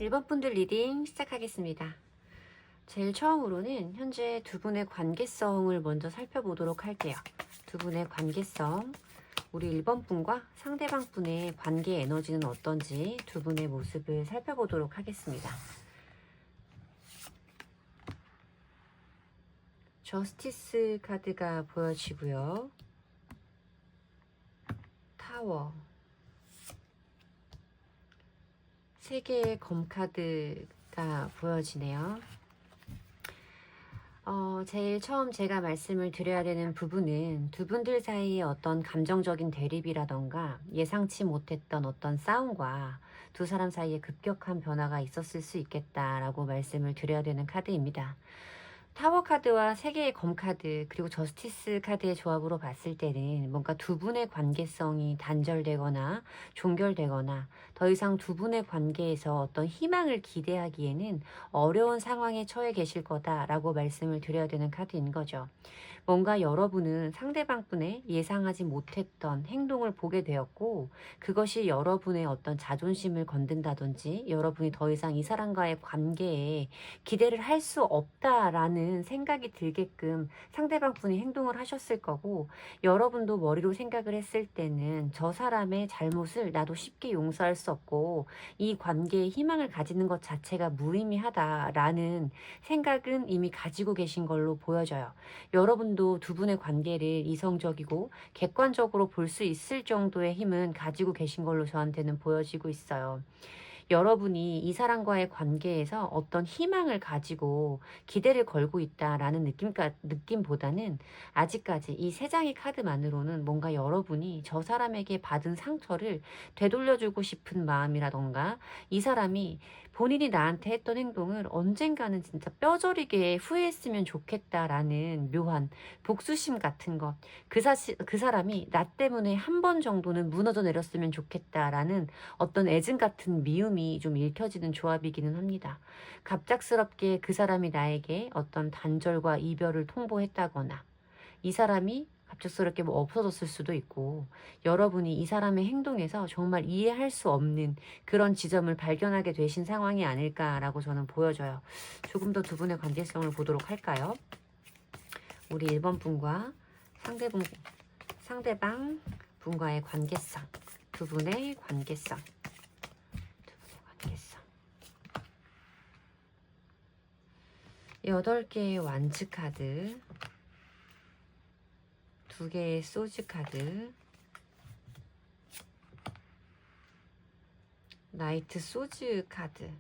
1번 분들 리딩 시작하겠습니다. 제일 처음으로는 현재 두 분의 관계성을 먼저 살펴보도록 할게요. 두 분의 관계성, 우리 1번 분과 상대방 분의 관계 에너지는 어떤지 두 분의 모습을 살펴보도록 하겠습니다. 저스티스 카드가 보여지고요. 타워, 3개의 검 카드가 보여지네요. 제일 처음 제가 말씀을 드려야 되는 부분은 두 분들 사이에 어떤 감정적인 대립이라던가 예상치 못했던 어떤 싸움과 두 사람 사이에 급격한 변화가 있었을 수 있겠다라고 말씀을 드려야 되는 카드입니다. 타워 카드와 3개의 검 카드 그리고 저스티스 카드의 조합으로 봤을 때는 뭔가 두 분의 관계성이 단절되거나 종결되거나 더 이상 두 분의 관계에서 어떤 희망을 기대하기에는 어려운 상황에 처해 계실 거다라고 말씀을 드려야 되는 카드인 거죠. 뭔가 여러분은 상대방 분의 예상하지 못했던 행동을 보게 되었고 그것이 여러분의 어떤 자존심을 건든다든지 여러분이 더 이상 이 사람과의 관계에 기대를 할 수 없다라는 생각이 들게끔 상대방 분이 행동을 하셨을 거고 여러분도 머리로 생각을 했을 때는 저 사람의 잘못을 나도 쉽게 용서할 수 없고 이 관계에 희망을 가지는 것 자체가 무의미하다라는 생각은 이미 가지고 계신 걸로 보여져요. 여러분도 두 분의 관계를 이성적이고 객관적으로 볼 수 있을 정도의 힘은 가지고 계신 걸로 저한테는 보여지고 있어요. 여러분이 이 사람과의 관계에서 어떤 희망을 가지고 기대를 걸고 있다라는 느낌보다는 아직까지 이 3장의 카드만으로는 뭔가 여러분이 저 사람에게 받은 상처를 되돌려주고 싶은 마음이라던가 이 사람이 본인이 나한테 했던 행동을 언젠가는 진짜 뼈저리게 후회했으면 좋겠다라는 묘한 복수심 같은 것, 그 사람이 나 때문에 한 번 정도는 무너져 내렸으면 좋겠다라는 어떤 애증 같은 미움이 좀 읽혀지는 조합이기는 합니다. 갑작스럽게 그 사람이 나에게 어떤 단절과 이별을 통보했다거나 이 사람이 갑작스럽게 뭐 없어졌을 수도 있고 여러분이 이 사람의 행동에서 정말 이해할 수 없는 그런 지점을 발견하게 되신 상황이 아닐까라고 저는 보여져요. 조금 더 두 분의 관계성을 보도록 할까요? 우리 1번 분과 상대방 분과의 관계성, 두 분의 관계성. 8개의 완츠 카드, 2개의 소즈 카드, 나이트 소즈 카드.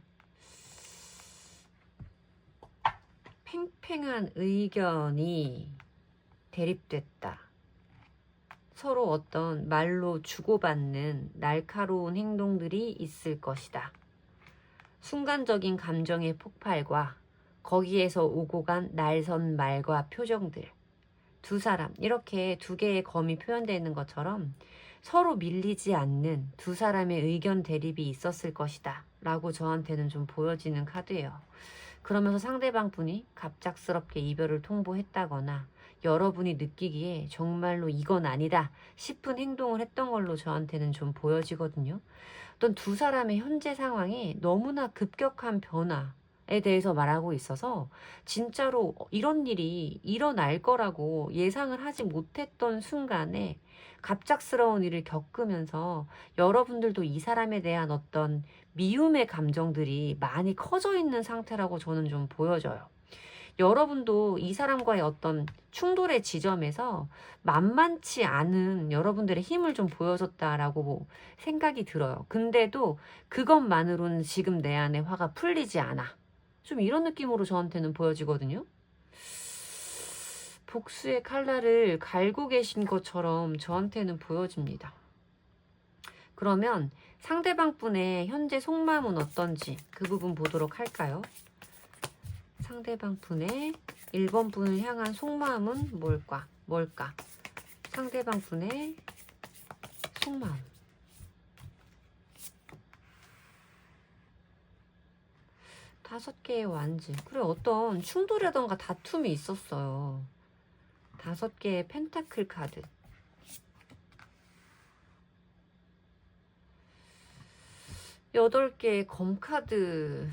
팽팽한 의견이 대립됐다. 서로 어떤 말로 주고받는 날카로운 행동들이 있을 것이다. 순간적인 감정의 폭발과 거기에서 오고 간 날선 말과 표정들. 두 사람, 이렇게 2개의 검이 표현되어 있는 것처럼 서로 밀리지 않는 두 사람의 의견 대립이 있었을 것이다 라고 저한테는 좀 보여지는 카드예요. 그러면서 상대방 분이 갑작스럽게 이별을 통보했다거나 여러분이 느끼기에 정말로 이건 아니다 싶은 행동을 했던 걸로 저한테는 좀 보여지거든요. 어떤 두 사람의 현재 상황이 너무나 급격한 변화에 대해서 말하고 있어서 진짜로 이런 일이 일어날 거라고 예상을 하지 못했던 순간에 갑작스러운 일을 겪으면서 여러분들도 이 사람에 대한 어떤 미움의 감정들이 많이 커져 있는 상태라고 저는 좀 보여져요. 여러분도 이 사람과의 어떤 충돌의 지점에서 만만치 않은 여러분들의 힘을 좀 보여줬다라고 생각이 들어요. 근데도 그것만으로는 지금 내 안에 화가 풀리지 않아. 좀 이런 느낌으로 저한테는 보여지거든요. 복수의 칼날을 갈고 계신 것처럼 저한테는 보여집니다. 그러면 상대방 분의 현재 속마음은 어떤지 그 부분 보도록 할까요? 상대방 분의 1번 분을 향한 속마음은 뭘까? 상대방 분의 속마음. 다섯 개의 완즈. 그래, 어떤 충돌이라던가 다툼이 있었어요. 5개의 펜타클 카드. 8개의 검 카드.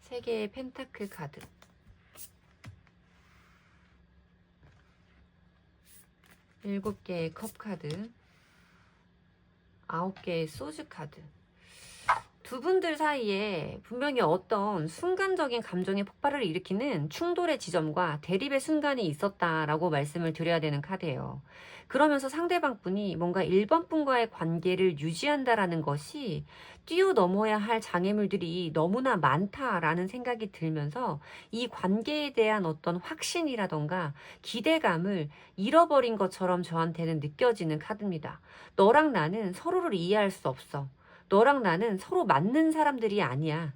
3개의 펜타클 카드. 7개의 컵 카드. 9개의 소주 카드. 두 분들 사이에 분명히 어떤 순간적인 감정의 폭발을 일으키는 충돌의 지점과 대립의 순간이 있었다라고 말씀을 드려야 되는 카드예요. 그러면서 상대방 분이 뭔가 1번 분과의 관계를 유지한다라는 것이 뛰어넘어야 할 장애물들이 너무나 많다라는 생각이 들면서 이 관계에 대한 어떤 확신이라던가 기대감을 잃어버린 것처럼 저한테는 느껴지는 카드입니다. 너랑 나는 서로를 이해할 수 없어. 너랑 나는 서로 맞는 사람들이 아니야.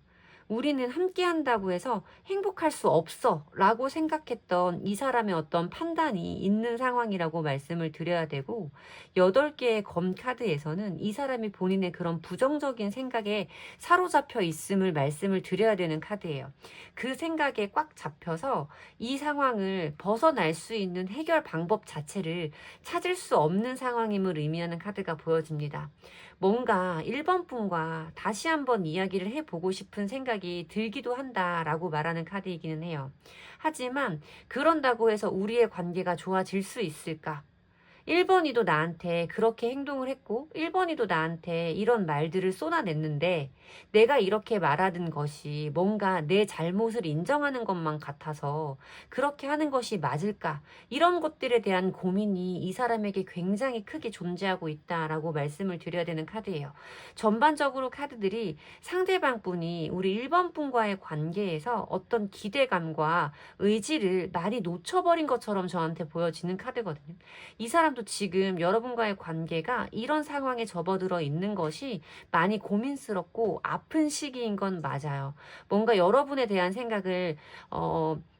우리는 함께 한다고 해서 행복할 수 없어 라고 생각했던 이 사람의 어떤 판단이 있는 상황이라고 말씀을 드려야 되고, 8개의 검 카드에서는 이 사람이 본인의 그런 부정적인 생각에 사로잡혀 있음을 말씀을 드려야 되는 카드예요. 그 생각에 꽉 잡혀서 이 상황을 벗어날 수 있는 해결 방법 자체를 찾을 수 없는 상황임을 의미하는 카드가 보여집니다. 뭔가 1번 분과 다시 한번 이야기를 해보고 싶은 생각이 들기도 한다라고 말하는 카드이기는 해요. 하지만 그런다고 해서 우리의 관계가 좋아질 수 있을까? 1번이도 나한테 그렇게 행동을 했고 1번이도 나한테 이런 말들을 쏟아냈는데 내가 이렇게 말하는 것이 뭔가 내 잘못을 인정하는 것만 같아서 그렇게 하는 것이 맞을까? 이런 것들에 대한 고민이 이 사람에게 굉장히 크게 존재하고 있다라고 말씀을 드려야 되는 카드예요. 전반적으로 카드들이 상대방 분이 우리 1번 분과의 관계에서 어떤 기대감과 의지를 많이 놓쳐버린 것처럼 저한테 보여지는 카드거든요. 이 사람도 지금 여러분과의 관계가 이런 상황에 접어들어 있는 것이 많이 고민스럽고 아픈 시기인 건 맞아요. 뭔가 여러분에 대한 생각을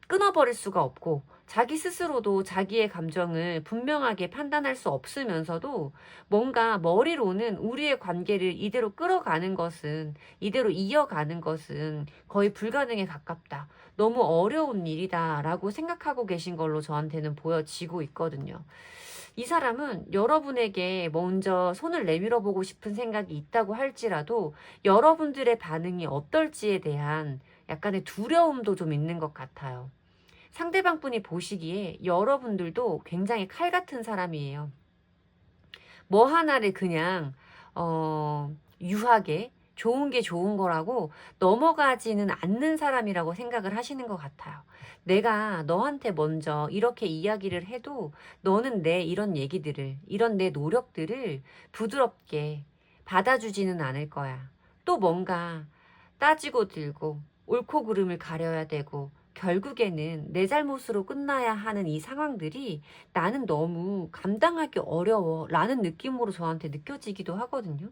끊어버릴 수가 없고 자기 스스로도 자기의 감정을 분명하게 판단할 수 없으면서도 뭔가 머리로는 우리의 관계를 이대로 끌어가는 것은, 이대로 이어가는 것은 거의 불가능에 가깝다. 너무 어려운 일이다 라고 생각하고 계신 걸로 저한테는 보여지고 있거든요. 이 사람은 여러분에게 먼저 손을 내밀어 보고 싶은 생각이 있다고 할지라도 여러분들의 반응이 어떨지에 대한 약간의 두려움도 좀 있는 것 같아요. 상대방 분이 보시기에 여러분들도 굉장히 칼 같은 사람이에요. 뭐 하나를 그냥 유하게 좋은 게 좋은 거라고 넘어가지는 않는 사람이라고 생각을 하시는 것 같아요. 내가 너한테 먼저 이렇게 이야기를 해도 너는 내 이런 얘기들을, 이런 내 노력들을 부드럽게 받아주지는 않을 거야. 또 뭔가 따지고 들고 옳고 그름을 가려야 되고 결국에는 내 잘못으로 끝나야 하는 이 상황들이 나는 너무 감당하기 어려워 라는 느낌으로 저한테 느껴지기도 하거든요.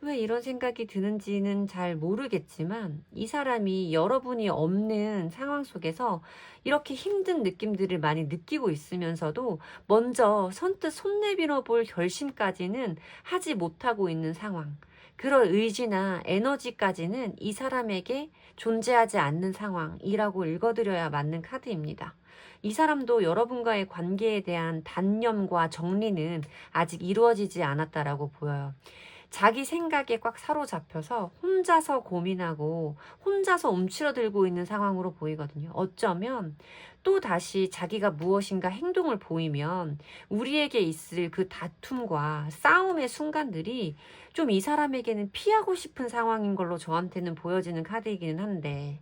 왜 이런 생각이 드는지는 잘 모르겠지만 이 사람이 여러분이 없는 상황 속에서 이렇게 힘든 느낌들을 많이 느끼고 있으면서도 먼저 선뜻 손 내밀어 볼 결심까지는 하지 못하고 있는 상황. 그럴 의지나 에너지까지는 이 사람에게 존재하지 않는 상황이라고 읽어드려야 맞는 카드입니다. 이 사람도 여러분과의 관계에 대한 단념과 정리는 아직 이루어지지 않았다라고 보여요. 자기 생각에 꽉 사로잡혀서 혼자서 고민하고 혼자서 움츠러들고 있는 상황으로 보이거든요. 어쩌면 또 다시 자기가 무엇인가 행동을 보이면 우리에게 있을 그 다툼과 싸움의 순간들이 좀 이 사람에게는 피하고 싶은 상황인 걸로 저한테는 보여지는 카드이기는 한데,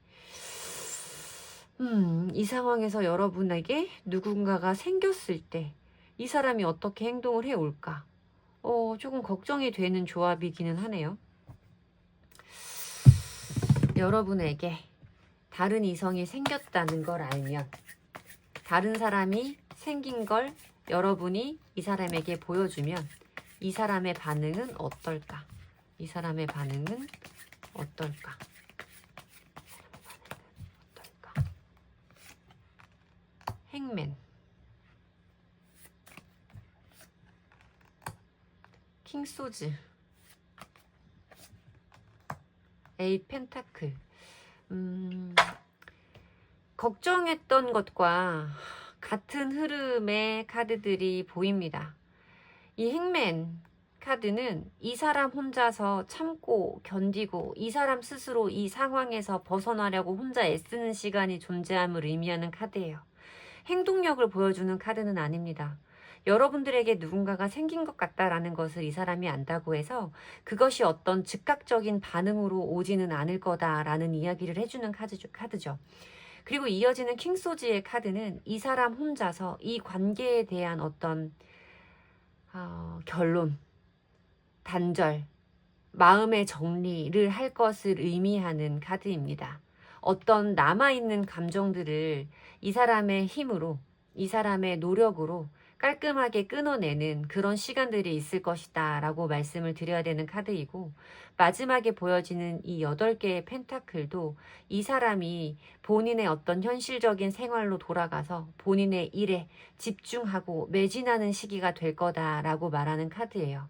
이 상황에서 여러분에게 누군가가 생겼을 때 이 사람이 어떻게 행동을 해올까? 조금 걱정이 되는 조합이기는 하네요. 여러분에게 다른 이성이 생겼다는 걸 알면, 다른 사람이 생긴 걸 여러분이 이 사람에게 보여주면 이 사람의 반응은 어떨까? 이 사람의 반응은 어떨까? 행맨, 킹소즈, 에잇 펜타클. 걱정했던 것과 같은 흐름의 카드들이 보입니다. 이 행맨 카드는 이 사람 혼자서 참고 견디고 이 사람 스스로 이 상황에서 벗어나려고 혼자 애쓰는 시간이 존재함을 의미하는 카드예요. 행동력을 보여주는 카드는 아닙니다. 여러분들에게 누군가가 생긴 것 같다라는 것을 이 사람이 안다고 해서 그것이 어떤 즉각적인 반응으로 오지는 않을 거다라는 이야기를 해주는 카드죠. 그리고 이어지는 킹소지의 카드는 이 사람 혼자서 이 관계에 대한 어떤 결론, 단절, 마음의 정리를 할 것을 의미하는 카드입니다. 어떤 남아있는 감정들을 이 사람의 힘으로, 이 사람의 노력으로 깔끔하게 끊어내는 그런 시간들이 있을 것이다 라고 말씀을 드려야 되는 카드이고, 마지막에 보여지는 이 8개의 펜타클도 이 사람이 본인의 어떤 현실적인 생활로 돌아가서 본인의 일에 집중하고 매진하는 시기가 될 거다라고 말하는 카드예요.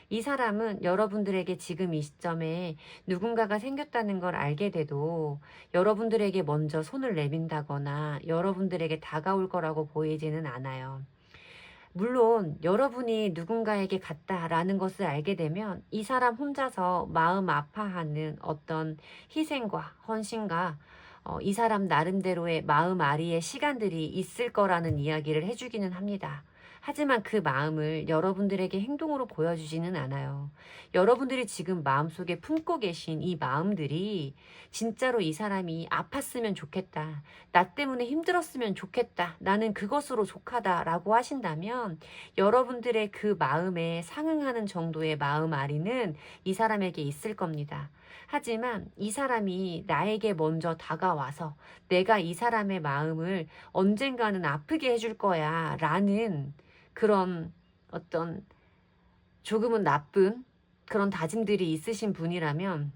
이 사람은 여러분들에게 지금 이 시점에 누군가가 생겼다는 걸 알게 돼도 여러분들에게 먼저 손을 내민다거나 여러분들에게 다가올 거라고 보이지는 않아요. 물론 여러분이 누군가에게 갔다라는 것을 알게 되면 이 사람 혼자서 마음 아파하는 어떤 희생과 헌신과 이 사람 나름대로의 마음 아리의 시간들이 있을 거라는 이야기를 해주기는 합니다. 하지만 그 마음을 여러분들에게 행동으로 보여주지는 않아요. 여러분들이 지금 마음속에 품고 계신 이 마음들이 진짜로 이 사람이 아팠으면 좋겠다. 나 때문에 힘들었으면 좋겠다. 나는 그것으로 족하다라고 하신다면 여러분들의 그 마음에 상응하는 정도의 마음 아리는 이 사람에게 있을 겁니다. 하지만 이 사람이 나에게 먼저 다가와서 내가 이 사람의 마음을 언젠가는 아프게 해줄 거야 라는 그런 어떤 조금은 나쁜 그런 다짐들이 있으신 분이라면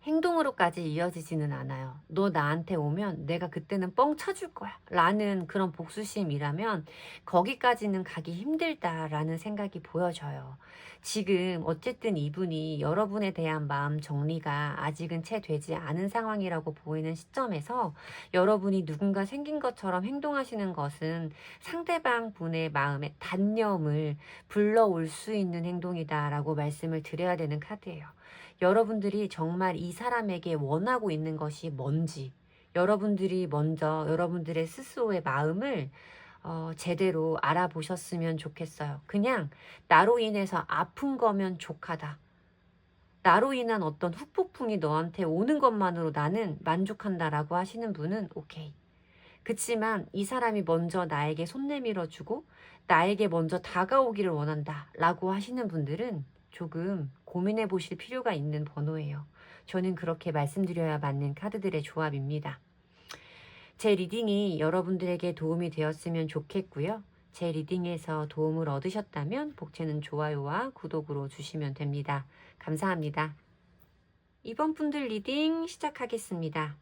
행동으로까지 이어지지는 않아요. 너 나한테 오면 내가 그때는 뻥 쳐줄 거야 라는 그런 복수심이라면 거기까지는 가기 힘들다라는 생각이 보여져요. 지금 어쨌든 이분이 여러분에 대한 마음 정리가 아직은 채 되지 않은 상황이라고 보이는 시점에서 여러분이 누군가 생긴 것처럼 행동하시는 것은 상대방 분의 마음에 단념을 불러올 수 있는 행동이다라고 말씀을 드려야 되는 카드예요. 여러분들이 정말 이 사람에게 원하고 있는 것이 뭔지 여러분들이 먼저 여러분들의 스스로의 마음을 제대로 알아보셨으면 좋겠어요. 그냥 나로 인해서 아픈 거면 족하다. 나로 인한 어떤 후폭풍이 너한테 오는 것만으로 나는 만족한다라고 하시는 분은 오케이. 그치만 이 사람이 먼저 나에게 손 내밀어주고 나에게 먼저 다가오기를 원한다 라고 하시는 분들은 조금 고민해 보실 필요가 있는 번호예요. 저는 그렇게 말씀드려야 맞는 카드들의 조합입니다. 제 리딩이 여러분들에게 도움이 되었으면 좋겠고요. 제 리딩에서 도움을 얻으셨다면 복채는 좋아요와 구독으로 주시면 됩니다. 감사합니다. 이번 분들 리딩 시작하겠습니다.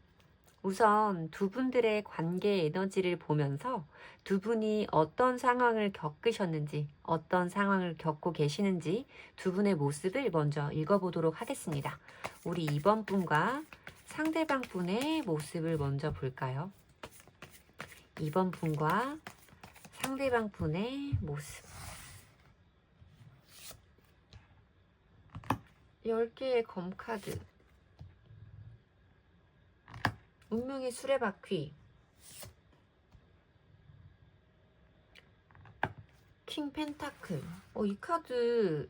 우선 두 분들의 관계 에너지를 보면서 두 분이 어떤 상황을 겪으셨는지, 어떤 상황을 겪고 계시는지 두 분의 모습을 먼저 읽어보도록 하겠습니다. 우리 2번 분과 상대방 분의 모습을 먼저 볼까요? 2번 분과 상대방 분의 모습. 10개의 검카드. 운명의 수레바퀴, 킹 펜타클. 이 카드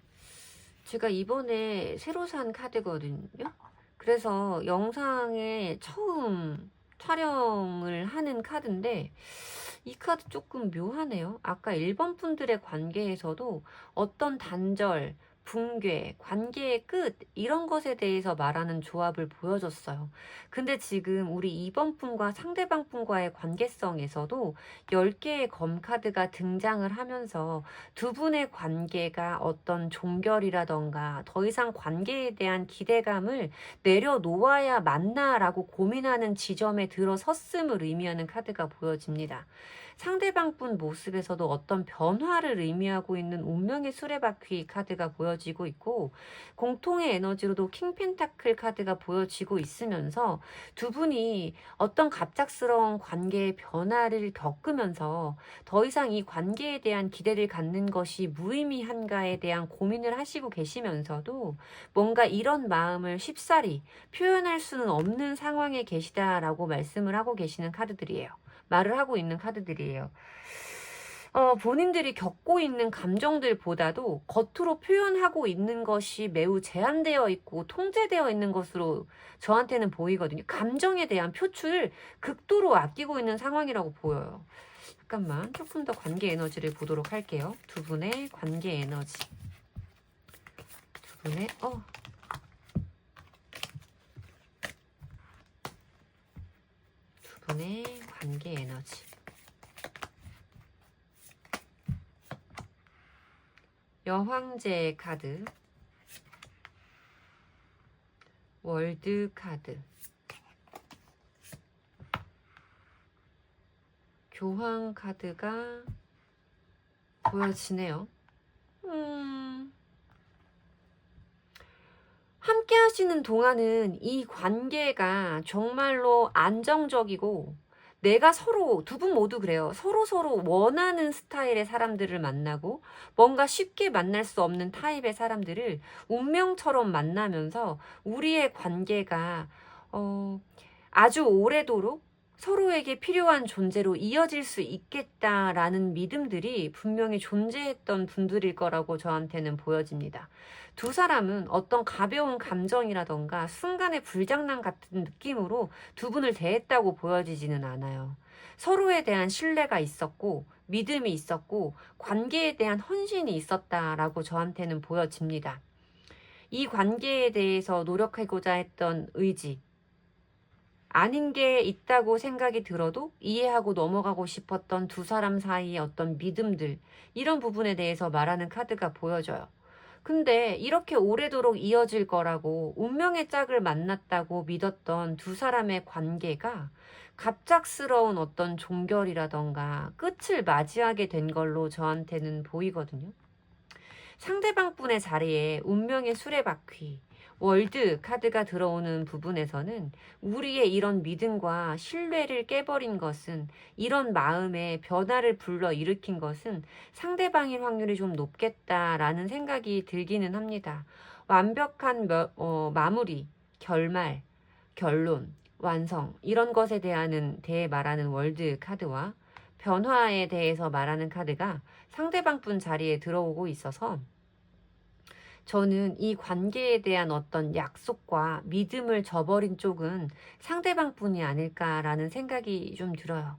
제가 이번에 새로 산 카드거든요. 그래서 영상에 처음 촬영을 하는 카드인데 이 카드 조금 묘하네요. 아까 1번 분들의 관계에서도 어떤 단절, 붕괴, 관계의 끝 이런 것에 대해서 말하는 조합을 보여줬어요. 근데 지금 우리 2번 분과 상대방 분과의 관계성에서도 10개의 검카드가 등장을 하면서 두 분의 관계가 어떤 종결이라던가 더 이상 관계에 대한 기대감을 내려놓아야 맞나라고 고민하는 지점에 들어섰음을 의미하는 카드가 보여집니다. 상대방 분 모습에서도 어떤 변화를 의미하고 있는 운명의 수레바퀴 카드가 보여지고 있고, 공통의 에너지로도 킹 펜타클 카드가 보여지고 있으면서 두 분이 어떤 갑작스러운 관계의 변화를 겪으면서 더 이상 이 관계에 대한 기대를 갖는 것이 무의미한가에 대한 고민을 하시고 계시면서도 뭔가 이런 마음을 쉽사리 표현할 수는 없는 상황에 계시다라고 말씀을 하고 계시는 카드들이에요. 말을 하고 있는 카드들이에요. 본인들이 겪고 있는 감정들보다도 겉으로 표현하고 있는 것이 매우 제한되어 있고 통제되어 있는 것으로 저한테는 보이거든요. 감정에 대한 표출을 극도로 아끼고 있는 상황이라고 보여요. 잠깐만, 조금 더 관계 에너지를 보도록 할게요. 두 분의 관계 에너지. 두 분의 두 분의 관계 에너지. 여황제 카드, 월드 카드, 교황 카드가 보여지네요. 함께 하시는 동안은 이 관계가 정말로 안정적이고, 내가 서로, 두 분 모두 그래요. 서로 원하는 스타일의 사람들을 만나고, 뭔가 쉽게 만날 수 없는 타입의 사람들을 운명처럼 만나면서 우리의 관계가 아주 오래도록 서로에게 필요한 존재로 이어질 수 있겠다라는 믿음들이 분명히 존재했던 분들일 거라고 저한테는 보여집니다. 두 사람은 어떤 가벼운 감정이라던가 순간의 불장난 같은 느낌으로 두 분을 대했다고 보여지지는 않아요. 서로에 대한 신뢰가 있었고, 믿음이 있었고, 관계에 대한 헌신이 있었다라고 저한테는 보여집니다. 이 관계에 대해서 노력하고자 했던 의지, 아닌 게 있다고 생각이 들어도 이해하고 넘어가고 싶었던 두 사람 사이의 어떤 믿음들, 이런 부분에 대해서 말하는 카드가 보여져요. 근데 이렇게 오래도록 이어질 거라고 운명의 짝을 만났다고 믿었던 두 사람의 관계가 갑작스러운 어떤 종결이라던가 끝을 맞이하게 된 걸로 저한테는 보이거든요. 상대방 분의 자리에 운명의 수레바퀴, 월드 카드가 들어오는 부분에서는 우리의 이런 믿음과 신뢰를 깨버린 것은, 이런 마음의 변화를 불러일으킨 것은 상대방일 확률이 좀 높겠다라는 생각이 들기는 합니다. 완벽한 마무리, 결말, 결론, 완성, 이런 것에 대해 말하는 월드 카드와 변화에 대해서 말하는 카드가 상대방 분 자리에 들어오고 있어서, 저는 이 관계에 대한 어떤 약속과 믿음을 저버린 쪽은 상대방 분이 아닐까라는 생각이 좀 들어요.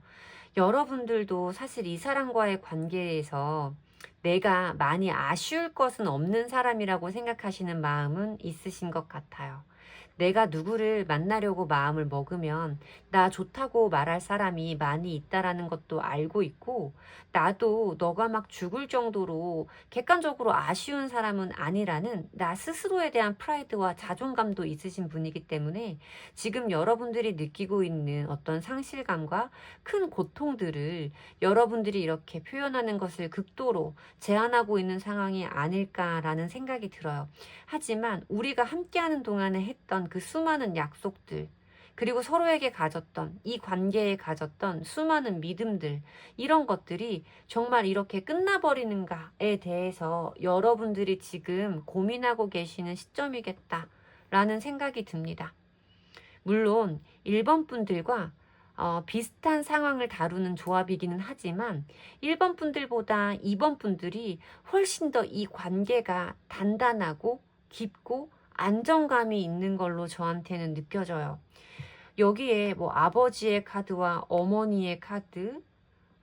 여러분들도 사실 이 사람과의 관계에서 내가 많이 아쉬울 것은 없는 사람이라고 생각하시는 마음은 있으신 것 같아요. 내가 누구를 만나려고 마음을 먹으면 나 좋다고 말할 사람이 많이 있다라는 것도 알고 있고, 나도 너가 막 죽을 정도로 객관적으로 아쉬운 사람은 아니라는 나 스스로에 대한 프라이드와 자존감도 있으신 분이기 때문에 지금 여러분들이 느끼고 있는 어떤 상실감과 큰 고통들을 여러분들이 이렇게 표현하는 것을 극도로 제한하고 있는 상황이 아닐까라는 생각이 들어요. 하지만 우리가 함께하는 동안에 했던 그 수많은 약속들, 그리고 서로에게 가졌던, 이 관계에 가졌던 수많은 믿음들, 이런 것들이 정말 이렇게 끝나버리는가에 대해서 여러분들이 지금 고민하고 계시는 시점이겠다라는 생각이 듭니다. 물론 1번 분들과 비슷한 상황을 다루는 조합이기는 하지만 1번 분들보다 2번 분들이 훨씬 더 이 관계가 단단하고 깊고 안정감이 있는 걸로 저한테는 느껴져요. 여기에 뭐 아버지의 카드와 어머니의 카드,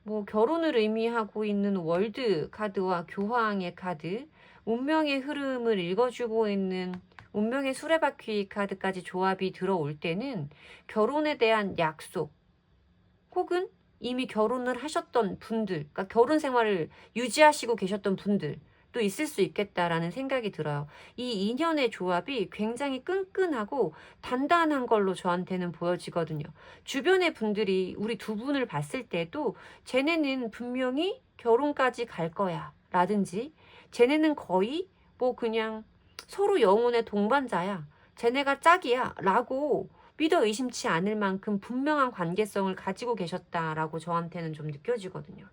뭐 결혼을 의미하고 있는 월드 카드와 교황의 카드, 운명의 흐름을 읽어주고 있는 운명의 수레바퀴 카드까지 조합이 들어올 때는 결혼에 대한 약속, 혹은 이미 결혼을 하셨던 분들, 그러니까 결혼 생활을 유지하시고 계셨던 분들, 또 있을 수 있겠다라는 생각이 들어요. 이 인연의 조합이 굉장히 끈끈하고 단단한 걸로 저한테는 보여지거든요. 주변의 분들이 우리 두 분을 봤을 때도 쟤네는 분명히 결혼까지 갈 거야 라든지 쟤네는 거의 뭐 그냥 서로 영혼의 동반자야, 쟤네가 짝이야 라고 믿어 의심치 않을 만큼 분명한 관계성을 가지고 계셨다라고 저한테는 좀 느껴지거든요.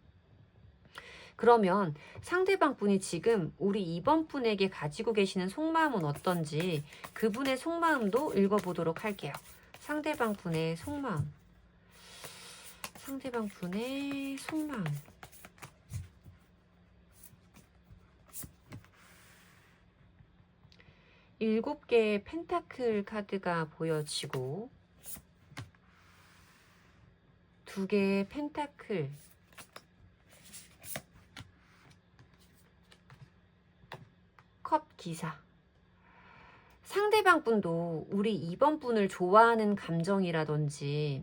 그러면 상대방 분이 지금 우리 이번 분에게 가지고 계시는 속마음은 어떤지 그분의 속마음도 읽어보도록 할게요. 상대방 분의 속마음. 상대방 분의 속마음. 일곱 개의 펜타클 카드가 보여지고 두 개의 펜타클, 컵 기사. 상대방 분도 우리 이번 분을 좋아하는 감정이라든지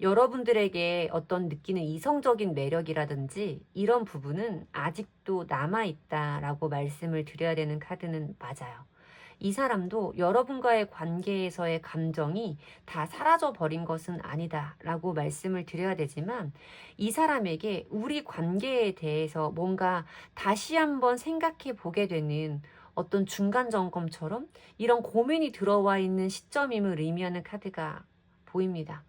여러분들에게 어떤 느끼는 이성적인 매력이라든지 이런 부분은 아직도 남아있다라고 말씀을 드려야 되는 카드는 맞아요. 이 사람도 여러분과의 관계에서의 감정이 다 사라져 버린 것은 아니다 라고 말씀을 드려야 되지만 이 사람에게 우리 관계에 대해서 뭔가 다시 한번 생각해 보게 되는 어떤 중간 점검처럼 이런 고민이 들어와 있는 시점임을 의미하는 카드가 보입니다.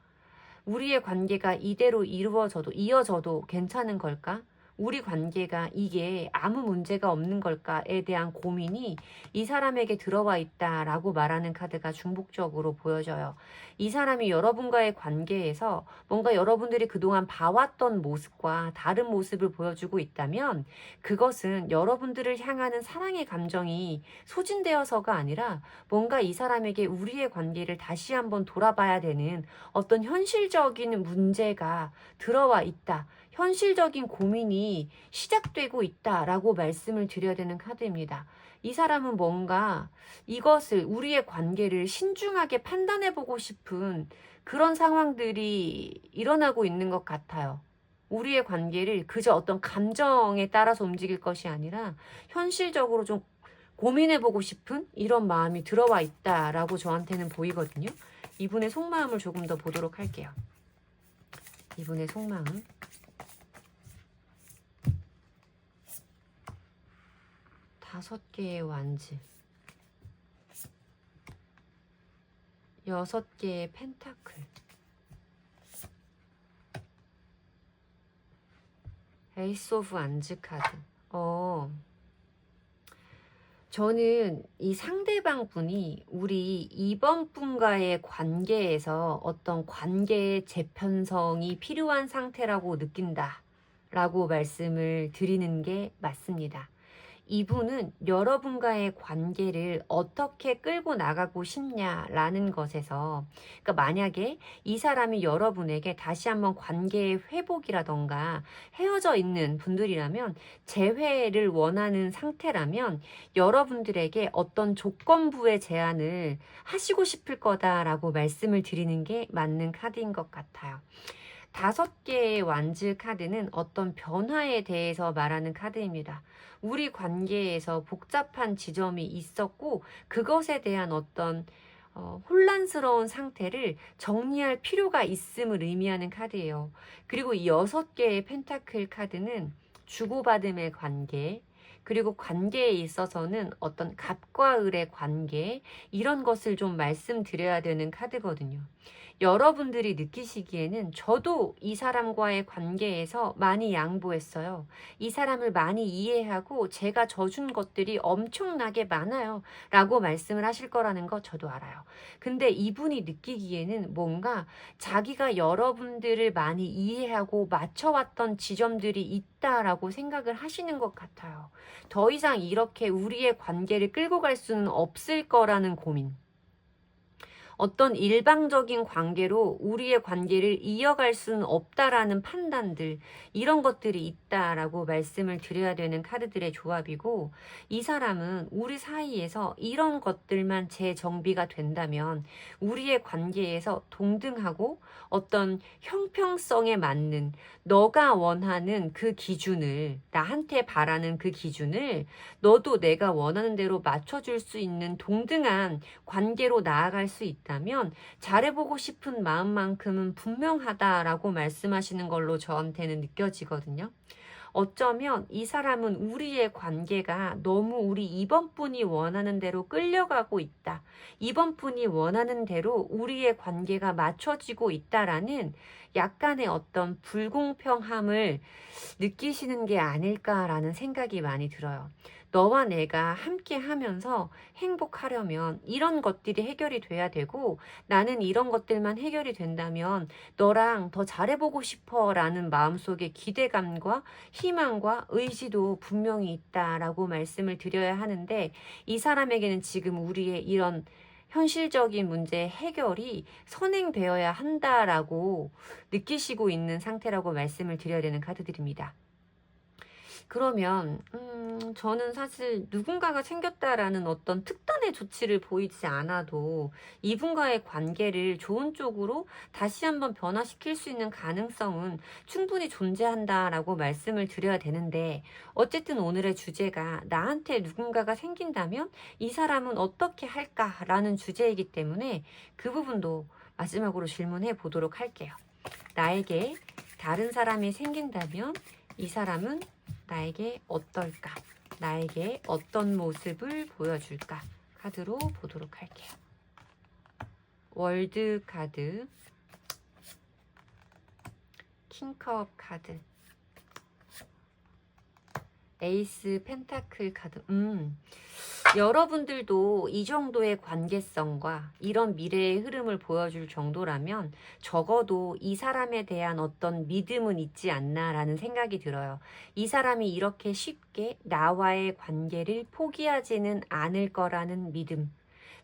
우리의 관계가 이대로 이어져도 괜찮은 걸까? 우리 관계가 이게 아무 문제가 없는 걸까에 대한 고민이 이 사람에게 들어와 있다라고 말하는 카드가 중복적으로 보여져요. 이 사람이 여러분과의 관계에서 뭔가 여러분들이 그동안 봐왔던 모습과 다른 모습을 보여주고 있다면 그것은 여러분들을 향하는 사랑의 감정이 소진되어서가 아니라 뭔가 이 사람에게 우리의 관계를 다시 한번 돌아봐야 되는 어떤 현실적인 문제가 들어와 있다. 현실적인 고민이 시작되고 있다라고 말씀을 드려야 되는 카드입니다. 이 사람은 뭔가 이것을 우리의 관계를 신중하게 판단해보고 싶은 그런 상황들이 일어나고 있는 것 같아요. 우리의 관계를 그저 어떤 감정에 따라서 움직일 것이 아니라 현실적으로 좀 고민해보고 싶은 이런 마음이 들어와 있다라고 저한테는 보이거든요. 이분의 속마음을 조금 더 보도록 할게요. 이분의 속마음. 5개의 완즈, 6개의 펜타클, 에이스 오브 완즈 카드. 저는 이 상대방 분이 우리 이번 분과의 관계에서 어떤 관계의 재편성이 필요한 상태라고 느낀다 라고 말씀을 드리는 게 맞습니다. 이분은 여러분과의 관계를 어떻게 끌고 나가고 싶냐라는 것에서, 그러니까 만약에 이 사람이 여러분에게 다시 한번 관계의 회복이라던가 헤어져 있는 분들이라면, 재회를 원하는 상태라면 여러분들에게 어떤 조건부의 제안을 하시고 싶을 거다라고 말씀을 드리는 게 맞는 카드인 것 같아요. 5개의 완즈 카드는 어떤 변화에 대해서 말하는 카드입니다. 우리 관계에서 복잡한 지점이 있었고 그것에 대한 어떤 혼란스러운 상태를 정리할 필요가 있음을 의미하는 카드예요. 그리고 이 6개의 펜타클 카드는 주고받음의 관계, 그리고 관계에 있어서는 어떤 갑과 을의 관계, 이런 것을 좀 말씀드려야 되는 카드거든요. 여러분들이 느끼시기에는 저도 이 사람과의 관계에서 많이 양보했어요. 이 사람을 많이 이해하고 제가 져준 것들이 엄청나게 많아요. 라고 말씀을 하실 거라는 거 저도 알아요. 근데 이분이 느끼기에는 뭔가 자기가 여러분들을 많이 이해하고 맞춰왔던 지점들이 있다라고 생각을 하시는 것 같아요. 더 이상 이렇게 우리의 관계를 끌고 갈 수는 없을 거라는 고민. 어떤 일방적인 관계로 우리의 관계를 이어갈 수는 없다라는 판단들, 이런 것들이 있다라고 말씀을 드려야 되는 카드들의 조합이고, 이 사람은 우리 사이에서 이런 것들만 재정비가 된다면 우리의 관계에서 동등하고 어떤 형평성에 맞는, 너가 원하는 그 기준을, 나한테 바라는 그 기준을 너도 내가 원하는 대로 맞춰줄 수 있는 동등한 관계로 나아갈 수 있다면 잘해보고 싶은 마음만큼은 분명하다라고 말씀하시는 걸로 저한테는 느껴지거든요. 어쩌면 이 사람은 우리의 관계가 너무 우리 이번 분이 원하는 대로 끌려가고 있다. 이번 분이 원하는 대로 우리의 관계가 맞춰지고 있다라는 약간의 어떤 불공평함을 느끼시는 게 아닐까라는 생각이 많이 들어요. 너와 내가 함께 하면서 행복하려면 이런 것들이 해결이 돼야 되고, 나는 이런 것들만 해결이 된다면 너랑 더 잘해보고 싶어 라는 마음속의 기대감과 희망과 의지도 분명히 있다라고 말씀을 드려야 하는데, 이 사람에게는 지금 우리의 이런 현실적인 문제 해결이 선행되어야 한다라고 느끼시고 있는 상태라고 말씀을 드려야 되는 카드들입니다. 그러면 저는 사실 누군가가 생겼다라는 어떤 특단의 조치를 보이지 않아도 이분과의 관계를 좋은 쪽으로 다시 한번 변화시킬 수 있는 가능성은 충분히 존재한다라고 말씀을 드려야 되는데, 어쨌든 오늘의 주제가 나한테 누군가가 생긴다면 이 사람은 어떻게 할까라는 주제이기 때문에 그 부분도 마지막으로 질문해 보도록 할게요. 나에게 다른 사람이 생긴다면 이 사람은 나에게 어떨까? 나에게 어떤 모습을 보여줄까? 카드로 보도록 할게요. 월드 카드, 킹컵 카드, 에이스 펜타클 카드. 여러분들도 이 정도의 관계성과 이런 미래의 흐름을 보여줄 정도라면 적어도 이 사람에 대한 어떤 믿음은 있지 않나라는 생각이 들어요. 이 사람이 이렇게 쉽게 나와의 관계를 포기하지는 않을 거라는 믿음.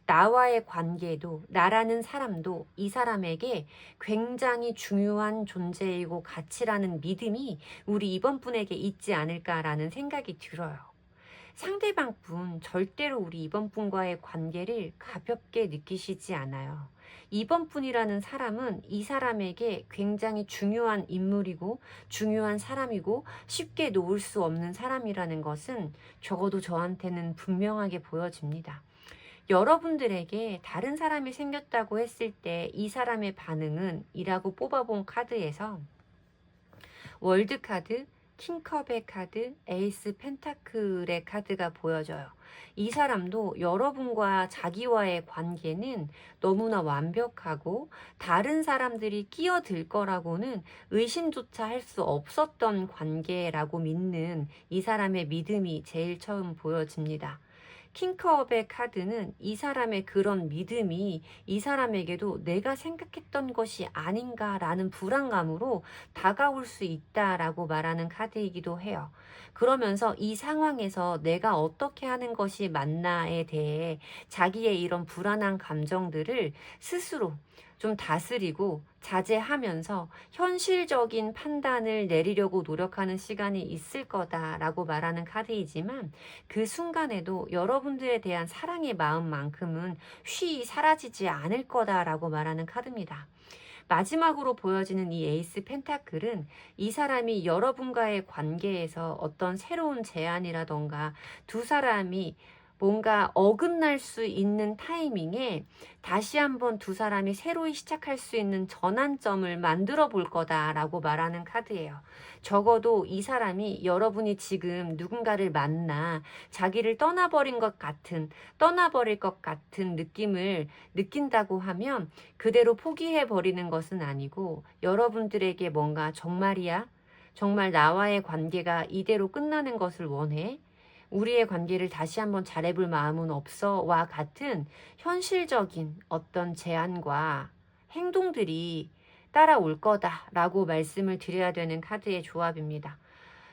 나와의 관계도, 나라는 사람도 이 사람에게 굉장히 중요한 존재이고 가치라는 믿음이 우리 이번 분에게 있지 않을까라는 생각이 들어요. 상대방 분 절대로 우리 이번 분과의 관계를 가볍게 느끼시지 않아요. 이번 분이라는 사람은 이 사람에게 굉장히 중요한 인물이고 중요한 사람이고 쉽게 놓을 수 없는 사람이라는 것은 적어도 저한테는 분명하게 보여집니다. 여러분들에게 다른 사람이 생겼다고 했을 때 이 사람의 반응은 이라고 뽑아본 카드에서 월드 카드, 킹컵의 카드, 에이스 펜타클의 카드가 보여져요. 이 사람도 여러분과 자기와의 관계는 너무나 완벽하고 다른 사람들이 끼어들 거라고는 의심조차 할 수 없었던 관계라고 믿는 이 사람의 믿음이 제일 처음 보여집니다. 킹컵의 카드는 이 사람의 그런 믿음이 이 사람에게도 내가 생각했던 것이 아닌가라는 불안감으로 다가올 수 있다라고 말하는 카드이기도 해요. 그러면서 이 상황에서 내가 어떻게 하는 것이 맞나에 대해 자기의 이런 불안한 감정들을 스스로 좀 다스리고 자제하면서 현실적인 판단을 내리려고 노력하는 시간이 있을 거다라고 말하는 카드이지만, 그 순간에도 여러분들에 대한 사랑의 마음만큼은 쉬이 사라지지 않을 거다라고 말하는 카드입니다. 마지막으로 보여지는 이 에이스 펜타클은 이 사람이 여러분과의 관계에서 어떤 새로운 제안이라던가 두 사람이 뭔가 어긋날 수 있는 타이밍에 다시 한번 두 사람이 새로이 시작할 수 있는 전환점을 만들어 볼 거다라고 말하는 카드예요. 적어도 이 사람이 여러분이 지금 누군가를 만나 자기를 떠나버릴 것 같은 느낌을 느낀다고 하면 그대로 포기해버리는 것은 아니고, 여러분들에게 뭔가 정말이야? 정말 나와의 관계가 이대로 끝나는 것을 원해? 우리의 관계를 다시 한번 잘해볼 마음은 없어? 와 같은 현실적인 어떤 제안과 행동들이 따라올 거다라고 말씀을 드려야 되는 카드의 조합입니다.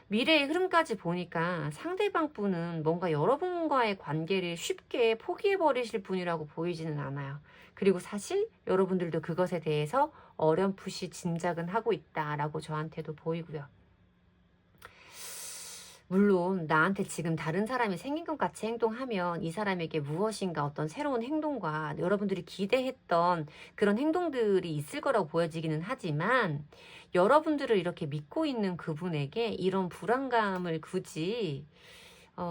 미래의 흐름까지 보니까 상대방 분은 뭔가 여러분과의 관계를 쉽게 포기해 버리실 분이라고 보이지는 않아요. 그리고 사실 여러분들도 그것에 대해서 어렴풋이 짐작은 하고 있다라고 저한테도 보이고요. 물론 나한테 지금 다른 사람이 생긴 것 같이 행동하면 이 사람에게 무엇인가 어떤 새로운 행동과 여러분들이 기대했던 그런 행동들이 있을 거라고 보여지기는 하지만, 여러분들을 이렇게 믿고 있는 그분에게 이런 불안감을 굳이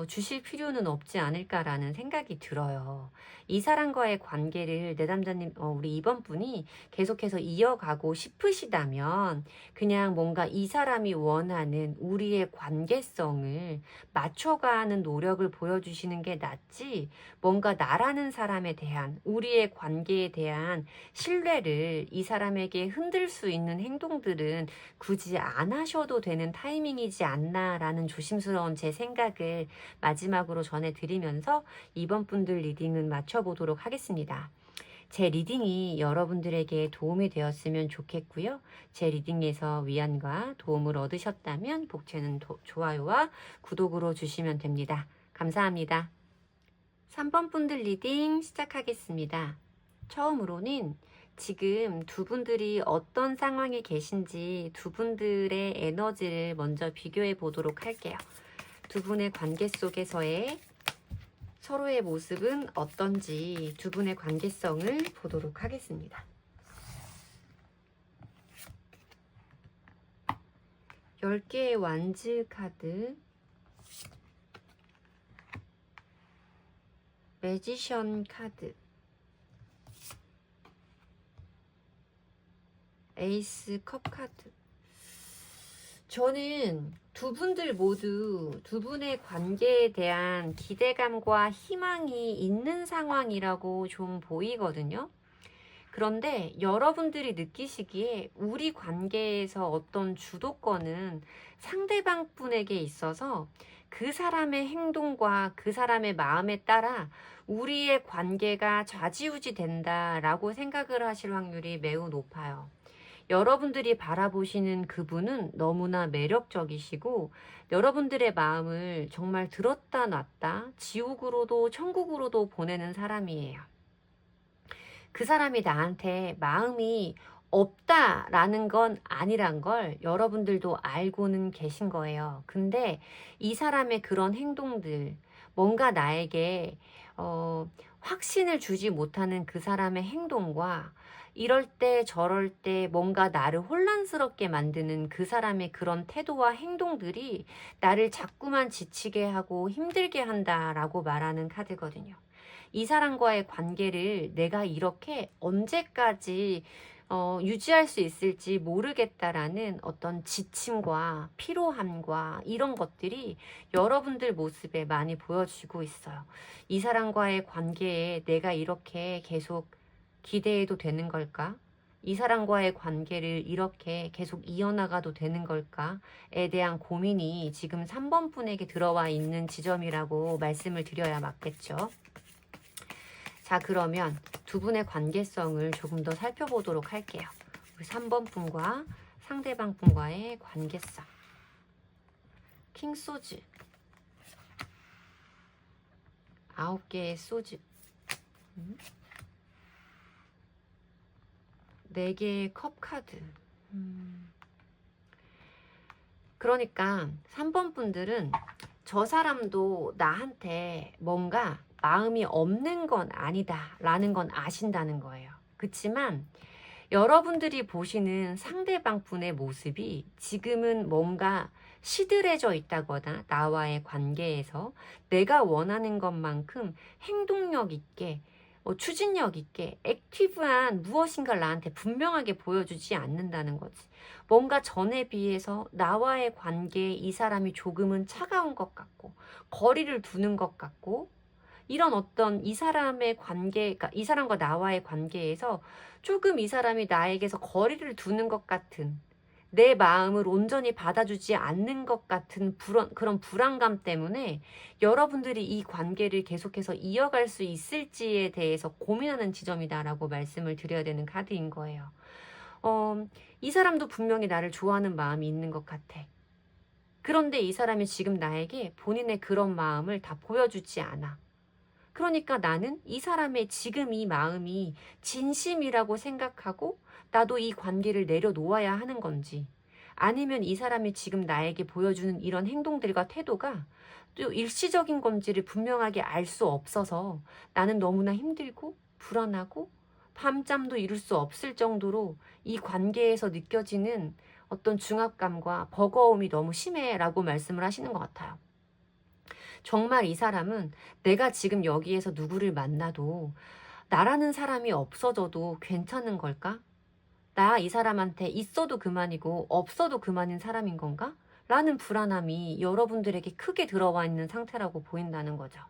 주실 필요는 없지 않을까라는 생각이 들어요. 이 사람과의 관계를 내담자님, 우리 2번 분이 계속해서 이어가고 싶으시다면 그냥 뭔가 이 사람이 원하는 우리의 관계성을 맞춰가는 노력을 보여주시는 게 낫지, 뭔가 나라는 사람에 대한, 우리의 관계에 대한 신뢰를 이 사람에게 흔들 수 있는 행동들은 굳이 안 하셔도 되는 타이밍이지 않나라는 조심스러운 제 생각을 마지막으로 전해드리면서 이번 분들 리딩은 마쳐보도록 하겠습니다. 제 리딩이 여러분들에게 도움이 되었으면 좋겠고요. 제 리딩에서 위안과 도움을 얻으셨다면 복채는 좋아요와 구독으로 주시면 됩니다. 감사합니다. 3번 분들 리딩 시작하겠습니다. 처음으로는 지금 두 분들이 어떤 상황에 계신지 두 분들의 에너지를 먼저 비교해 보도록 할게요. 두 분의 관계 속에서의 서로의 모습은 어떤지 두 분의 관계성을 보도록 하겠습니다. 10개의 완즈 카드, 매지션 카드, 에이스 컵 카드. 저는 두 분들 모두 두 분의 관계에 대한 기대감과 희망이 있는 상황이라고 좀 보이거든요. 그런데 여러분들이 느끼시기에 우리 관계에서 어떤 주도권은 상대방 분에게 있어서 그 사람의 행동과 그 사람의 마음에 따라 우리의 관계가 좌지우지 된다라고 생각을 하실 확률이 매우 높아요. 여러분들이 바라보시는 그분은 너무나 매력적이시고 여러분들의 마음을 정말 들었다 놨다 지옥으로도 천국으로도 보내는 사람이에요. 그 사람이 나한테 마음이 없다라는 건 아니란 걸 여러분들도 알고는 계신 거예요. 근데 이 사람의 그런 행동들, 뭔가 나에게 확신을 주지 못하는 그 사람의 행동과 이럴 때 저럴 때 뭔가 나를 혼란스럽게 만드는 그 사람의 그런 태도와 행동들이 나를 자꾸만 지치게 하고 힘들게 한다라고 말하는 카드거든요. 이 사람과의 관계를 내가 이렇게 언제까지 유지할 수 있을지 모르겠다라는 어떤 지침과 피로함과 이런 것들이 여러분들 모습에 많이 보여지고 있어요. 이 사람과의 관계에 내가 이렇게 계속 기대해도 되는 걸까? 이 사람과의 관계를 이렇게 계속 이어나가도 되는 걸까에 대한 고민이 지금 3번 분에게 들어와 있는 지점이라고 말씀을 드려야 맞겠죠. 자, 그러면 두 분의 관계성을 조금 더 살펴보도록 할게요. 우리 3번 분과 상대방 분과의 관계성. 킹 소즈. 9개의 소즈. 4개의 컵 카드. 그러니까 3번 분들은 저 사람도 나한테 뭔가 마음이 없는 건 아니다 라는 건 아신다는 거예요. 그치만 여러분들이 보시는 상대방 분의 모습이 지금은 뭔가 시들해져 있다거나 나와의 관계에서 내가 원하는 것만큼 행동력 있게 추진력 있게 액티브한 무엇인가를 나한테 분명하게 보여주지 않는다는 거지. 뭔가 전에 비해서 나와의 관계에 이 사람이 조금은 차가운 것 같고 거리를 두는 것 같고, 이런 어떤 이 사람의 관계, 그러니까 이 사람과 나와의 관계에서 조금 이 사람이 나에게서 거리를 두는 것 같은, 내 마음을 온전히 받아주지 않는 것 같은 그런 불안감 때문에 여러분들이 이 관계를 계속해서 이어갈 수 있을지에 대해서 고민하는 지점이다라고 말씀을 드려야 되는 카드인 거예요. 이 사람도 분명히 나를 좋아하는 마음이 있는 것 같아. 그런데 이 사람이 지금 나에게 본인의 그런 마음을 다 보여주지 않아. 그러니까 나는 이 사람의 지금 이 마음이 진심이라고 생각하고 나도 이 관계를 내려놓아야 하는 건지, 아니면 이 사람이 지금 나에게 보여주는 이런 행동들과 태도가 또 일시적인 건지를 분명하게 알 수 없어서 나는 너무나 힘들고 불안하고 밤잠도 이룰 수 없을 정도로 이 관계에서 느껴지는 어떤 중압감과 버거움이 너무 심해라고 말씀을 하시는 것 같아요. 정말 이 사람은 내가 지금 여기에서 누구를 만나도 나라는 사람이 없어져도 괜찮은 걸까? 나 이 사람한테 있어도 그만이고 없어도 그만인 사람인 건가? 라는 불안함이 여러분들에게 크게 들어와 있는 상태라고 보인다는 거죠.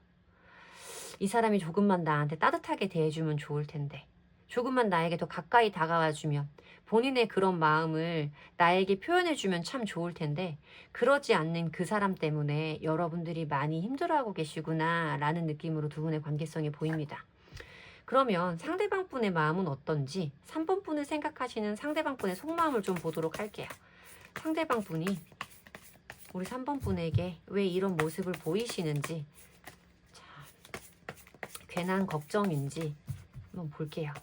이 사람이 조금만 나한테 따뜻하게 대해주면 좋을 텐데, 조금만 나에게 더 가까이 다가와주면, 본인의 그런 마음을 나에게 표현해주면 참 좋을 텐데, 그러지 않는 그 사람 때문에 여러분들이 많이 힘들어하고 계시구나 라는 느낌으로 두 분의 관계성이 보입니다. 그러면 상대방 분의 마음은 어떤지 3번 분을 생각하시는 상대방 분의 속마음을 좀 보도록 할게요. 상대방 분이 우리 3번 분에게 왜 이런 모습을 보이시는지, 자, 괜한 걱정인지 한번 볼게요.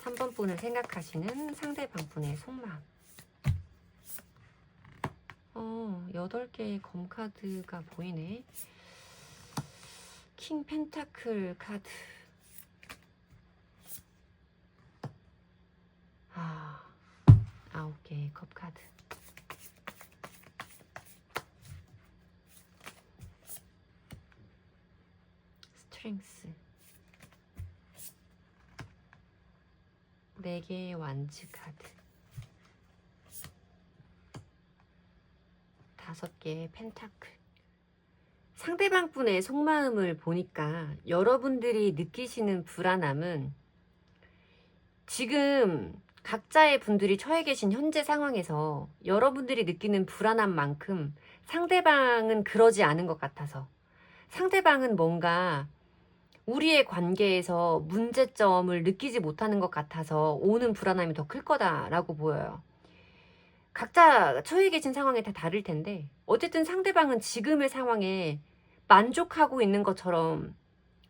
3번 분을 생각하시는 상대방 분의 속마음. 8개의 검 카드가 보이네. 킹 펜타클 카드. 9개의 컵 카드. 스트렝스. 4개의 완즈 카드. 5개의 펜타클. 상대방 분의 속마음을 보니까 여러분들이 느끼시는 불안함은 지금 각자의 분들이 처해 계신 현재 상황에서 여러분들이 느끼는 불안함만큼 상대방은 그러지 않은 것 같아서, 상대방은 뭔가 우리의 관계에서 문제점을 느끼지 못하는 것 같아서 오는 불안함이 더 클 거다라고 보여요. 각자 처해 계신 상황이 다 다를 텐데 어쨌든 상대방은 지금의 상황에 만족하고 있는 것처럼,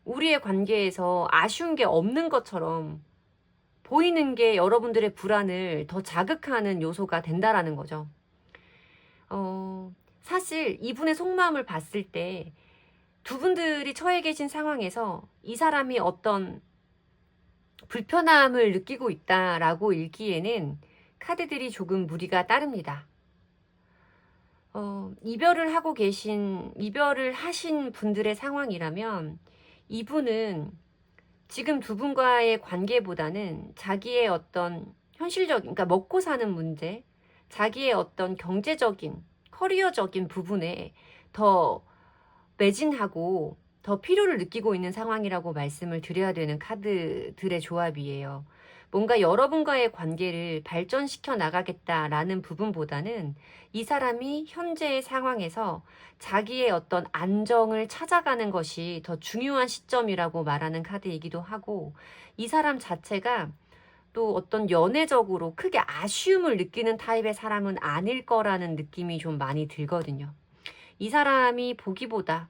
우리의 관계에서 아쉬운 게 없는 것처럼 보이는 게 여러분들의 불안을 더 자극하는 요소가 된다라는 거죠. 사실 이분의 속마음을 봤을 때 두 분들이 처해 계신 상황에서 이 사람이 어떤 불편함을 느끼고 있다라고 읽기에는 카드들이 조금 무리가 따릅니다. 이별을 하신 분들의 상황이라면 이분은 지금 두 분과의 관계보다는 자기의 어떤 현실적인, 그러니까 먹고 사는 문제, 자기의 어떤 경제적인, 커리어적인 부분에 더 매진하고 더 필요를 느끼고 있는 상황이라고 말씀을 드려야 되는 카드들의 조합이에요. 뭔가 여러분과의 관계를 발전시켜 나가겠다라는 부분보다는 이 사람이 현재의 상황에서 자기의 어떤 안정을 찾아가는 것이 더 중요한 시점이라고 말하는 카드이기도 하고, 이 사람 자체가 또 어떤 연애적으로 크게 아쉬움을 느끼는 타입의 사람은 아닐 거라는 느낌이 좀 많이 들거든요. 이 사람이 보기보다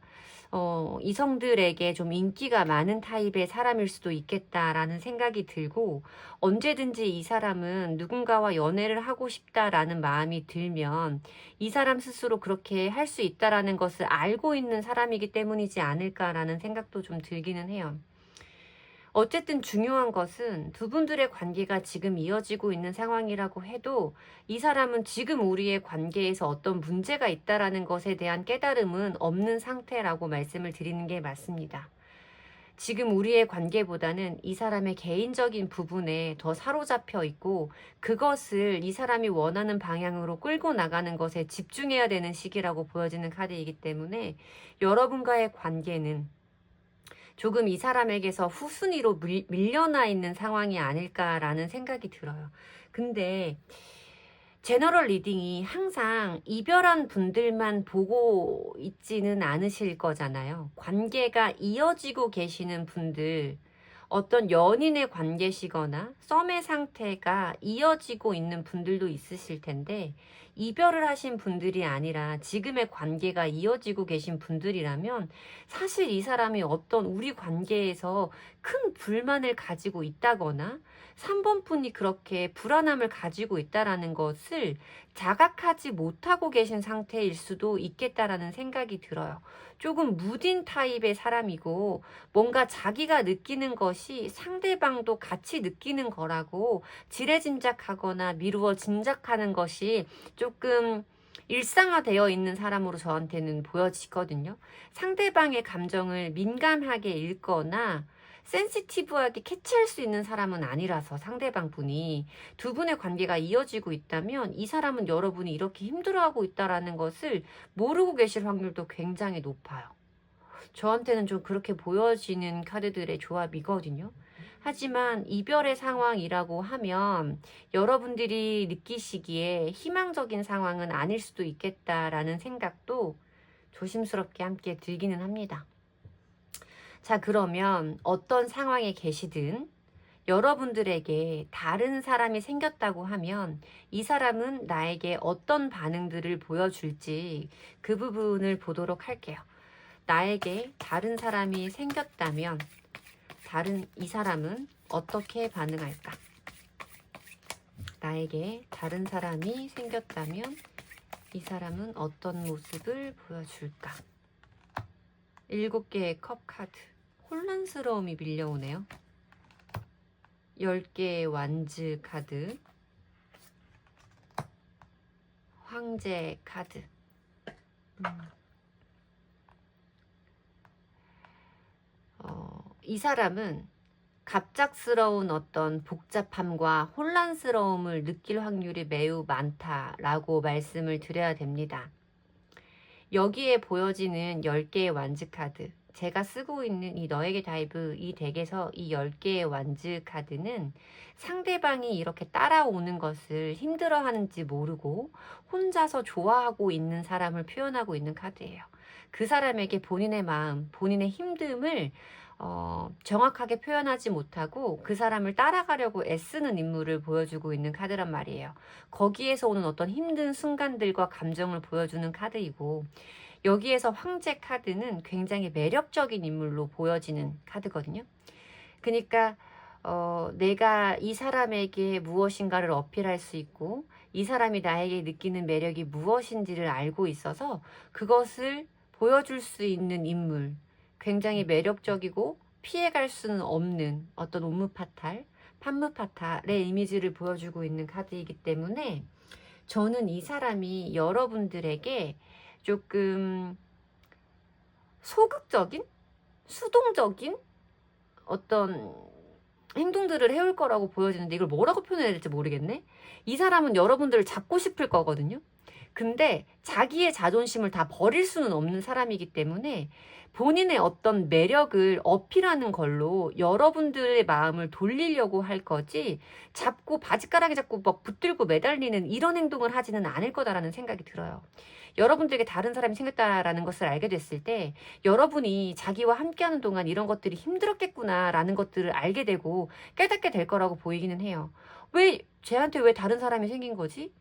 이성들에게 좀 인기가 많은 타입의 사람일 수도 있겠다라는 생각이 들고, 언제든지 이 사람은 누군가와 연애를 하고 싶다라는 마음이 들면 이 사람 스스로 그렇게 할 수 있다라는 것을 알고 있는 사람이기 때문이지 않을까라는 생각도 좀 들기는 해요. 어쨌든 중요한 것은 두 분들의 관계가 지금 이어지고 있는 상황이라고 해도 이 사람은 지금 우리의 관계에서 어떤 문제가 있다라는 것에 대한 깨달음은 없는 상태라고 말씀을 드리는 게 맞습니다. 지금 우리의 관계보다는 이 사람의 개인적인 부분에 더 사로잡혀 있고, 그것을 이 사람이 원하는 방향으로 끌고 나가는 것에 집중해야 되는 시기라고 보여지는 카드이기 때문에 여러분과의 관계는 조금 이 사람에게서 후순위로 밀려나 있는 상황이 아닐까라는 생각이 들어요. 근데 제너럴 리딩이 항상 이별한 분들만 보고 있지는 않으실 거잖아요. 관계가 이어지고 계시는 분들, 어떤 연인의 관계시거나 썸의 상태가 이어지고 있는 분들도 있으실 텐데, 이별을 하신 분들이 아니라 지금의 관계가 이어지고 계신 분들이라면 사실 이 사람이 어떤 우리 관계에서 큰 불만을 가지고 있다거나 3번 분이 그렇게 불안함을 가지고 있다라는 것을 자각하지 못하고 계신 상태일 수도 있겠다라는 생각이 들어요. 조금 무딘 타입의 사람이고 뭔가 자기가 느끼는 것이 상대방도 같이 느끼는 거라고 지레짐작하거나 미루어 짐작하는 것이 조금 일상화되어 있는 사람으로 저한테는 보여지거든요. 상대방의 감정을 민감하게 읽거나 센시티브하게 캐치할 수 있는 사람은 아니라서 상대방 분이 두 분의 관계가 이어지고 있다면 이 사람은 여러분이 이렇게 힘들어하고 있다라는 것을 모르고 계실 확률도 굉장히 높아요. 저한테는 좀 그렇게 보여지는 카드들의 조합이거든요. 하지만 이별의 상황이라고 하면 여러분들이 느끼시기에 희망적인 상황은 아닐 수도 있겠다라는 생각도 조심스럽게 함께 들기는 합니다. 자, 그러면 어떤 상황에 계시든 여러분들에게 다른 사람이 생겼다고 하면 이 사람은 나에게 어떤 반응들을 보여줄지 그 부분을 보도록 할게요. 나에게 다른 사람이 생겼다면 이 사람은 어떻게 반응할까? 나에게 다른 사람이 생겼다면 이 사람은 어떤 모습을 보여줄까? 7개의 컵 카드. 혼란스러움이 밀려오네요. 10개의 완즈 카드. 황제 카드. 이 사람은 갑작스러운 어떤 복잡함과 혼란스러움을 느낄 확률이 매우 많다라고 말씀을 드려야 됩니다. 여기에 보여지는 10개의 완즈 카드, 제가 쓰고 있는 이 너에게 다이브 이 덱에서 이 10개의 완즈 카드는 상대방이 이렇게 따라오는 것을 힘들어하는지 모르고 혼자서 좋아하고 있는 사람을 표현하고 있는 카드예요. 그 사람에게 본인의 마음, 본인의 힘듦을 정확하게 표현하지 못하고 그 사람을 따라가려고 애쓰는 인물을 보여주고 있는 카드란 말이에요. 거기에서 오는 어떤 힘든 순간들과 감정을 보여주는 카드이고, 여기에서 황제 카드는 굉장히 매력적인 인물로 보여지는 카드거든요. 그러니까 내가 이 사람에게 무엇인가를 어필할 수 있고 이 사람이 나에게 느끼는 매력이 무엇인지를 알고 있어서 그것을 보여줄 수 있는 인물, 굉장히 매력적이고 피해갈 수는 없는 어떤 옴무파탈, 판무파탈의 이미지를 보여주고 있는 카드이기 때문에 저는 이 사람이 여러분들에게 조금 소극적인, 수동적인 어떤 행동들을 해올 거라고 보여지는데 이걸 뭐라고 표현해야 될지 모르겠네. 이 사람은 여러분들을 잡고 싶을 거거든요. 근데 자기의 자존심을 다 버릴 수는 없는 사람이기 때문에 본인의 어떤 매력을 어필하는 걸로 여러분들의 마음을 돌리려고 할 거지, 잡고 바지가랑이 잡고 막 붙들고 매달리는 이런 행동을 하지는 않을 거다라는 생각이 들어요. 여러분들에게 다른 사람이 생겼다라는 것을 알게 됐을 때 여러분이 자기와 함께하는 동안 이런 것들이 힘들었겠구나라는 것들을 알게 되고 깨닫게 될 거라고 보이기는 해요. 쟤한테 왜 다른 사람이 생긴 거지?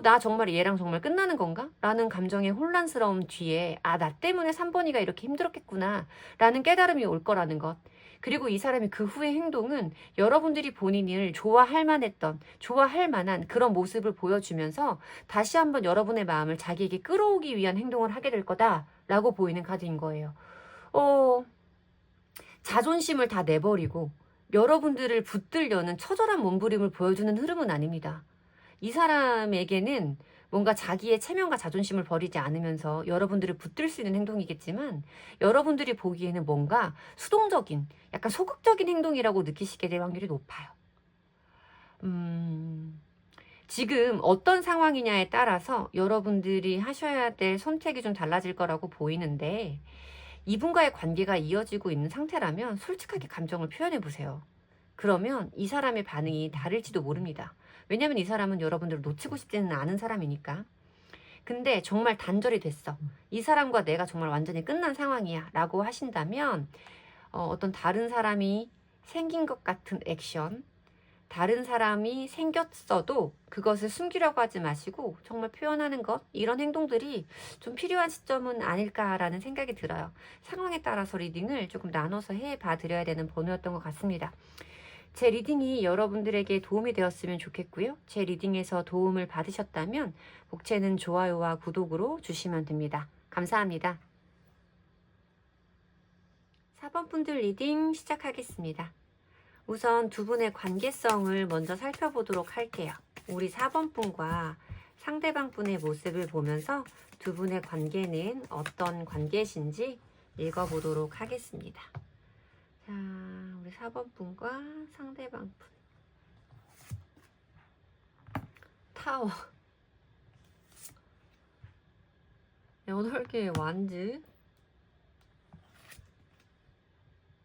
나 정말 얘랑 정말 끝나는 건가? 라는 감정의 혼란스러움 뒤에 나 때문에 3번이가 이렇게 힘들었겠구나 라는 깨달음이 올 거라는 것. 그리고 이 사람이 그 후의 행동은 여러분들이 본인을 좋아할 만한 그런 모습을 보여주면서 다시 한번 여러분의 마음을 자기에게 끌어오기 위한 행동을 하게 될 거다라고 보이는 카드인 거예요. 자존심을 다 내버리고 여러분들을 붙들려는 처절한 몸부림을 보여주는 흐름은 아닙니다. 이 사람에게는 뭔가 자기의 체면과 자존심을 버리지 않으면서 여러분들을 붙들 수 있는 행동이겠지만 여러분들이 보기에는 뭔가 수동적인, 약간 소극적인 행동이라고 느끼시게 될 확률이 높아요. 지금 어떤 상황이냐에 따라서 여러분들이 하셔야 될 선택이 좀 달라질 거라고 보이는데, 이분과의 관계가 이어지고 있는 상태라면 솔직하게 감정을 표현해 보세요. 그러면 이 사람의 반응이 다를지도 모릅니다. 왜냐면 이 사람은 여러분들을 놓치고 싶지는 않은 사람이니까. 근데 정말 단절이 됐어, 이 사람과 내가 정말 완전히 끝난 상황이야 라고 하신다면 어떤 다른 사람이 생긴 것 같은 액션, 다른 사람이 생겼어도 그것을 숨기려고 하지 마시고 정말 표현하는 것, 이런 행동들이 좀 필요한 시점은 아닐까라는 생각이 들어요. 상황에 따라서 리딩을 조금 나눠서 해봐 드려야 되는 번호였던 것 같습니다. 제 리딩이 여러분들에게 도움이 되었으면 좋겠고요. 제 리딩에서 도움을 받으셨다면 복채는 좋아요와 구독으로 주시면 됩니다. 감사합니다. 4번 분들 리딩 시작하겠습니다. 우선 두 분의 관계성을 먼저 살펴보도록 할게요. 우리 4번 분과 상대방 분의 모습을 보면서 두 분의 관계는 어떤 관계신지 읽어보도록 하겠습니다. 자, 우리 4번 분과 상대방 분. 타워. 8개의 완즈.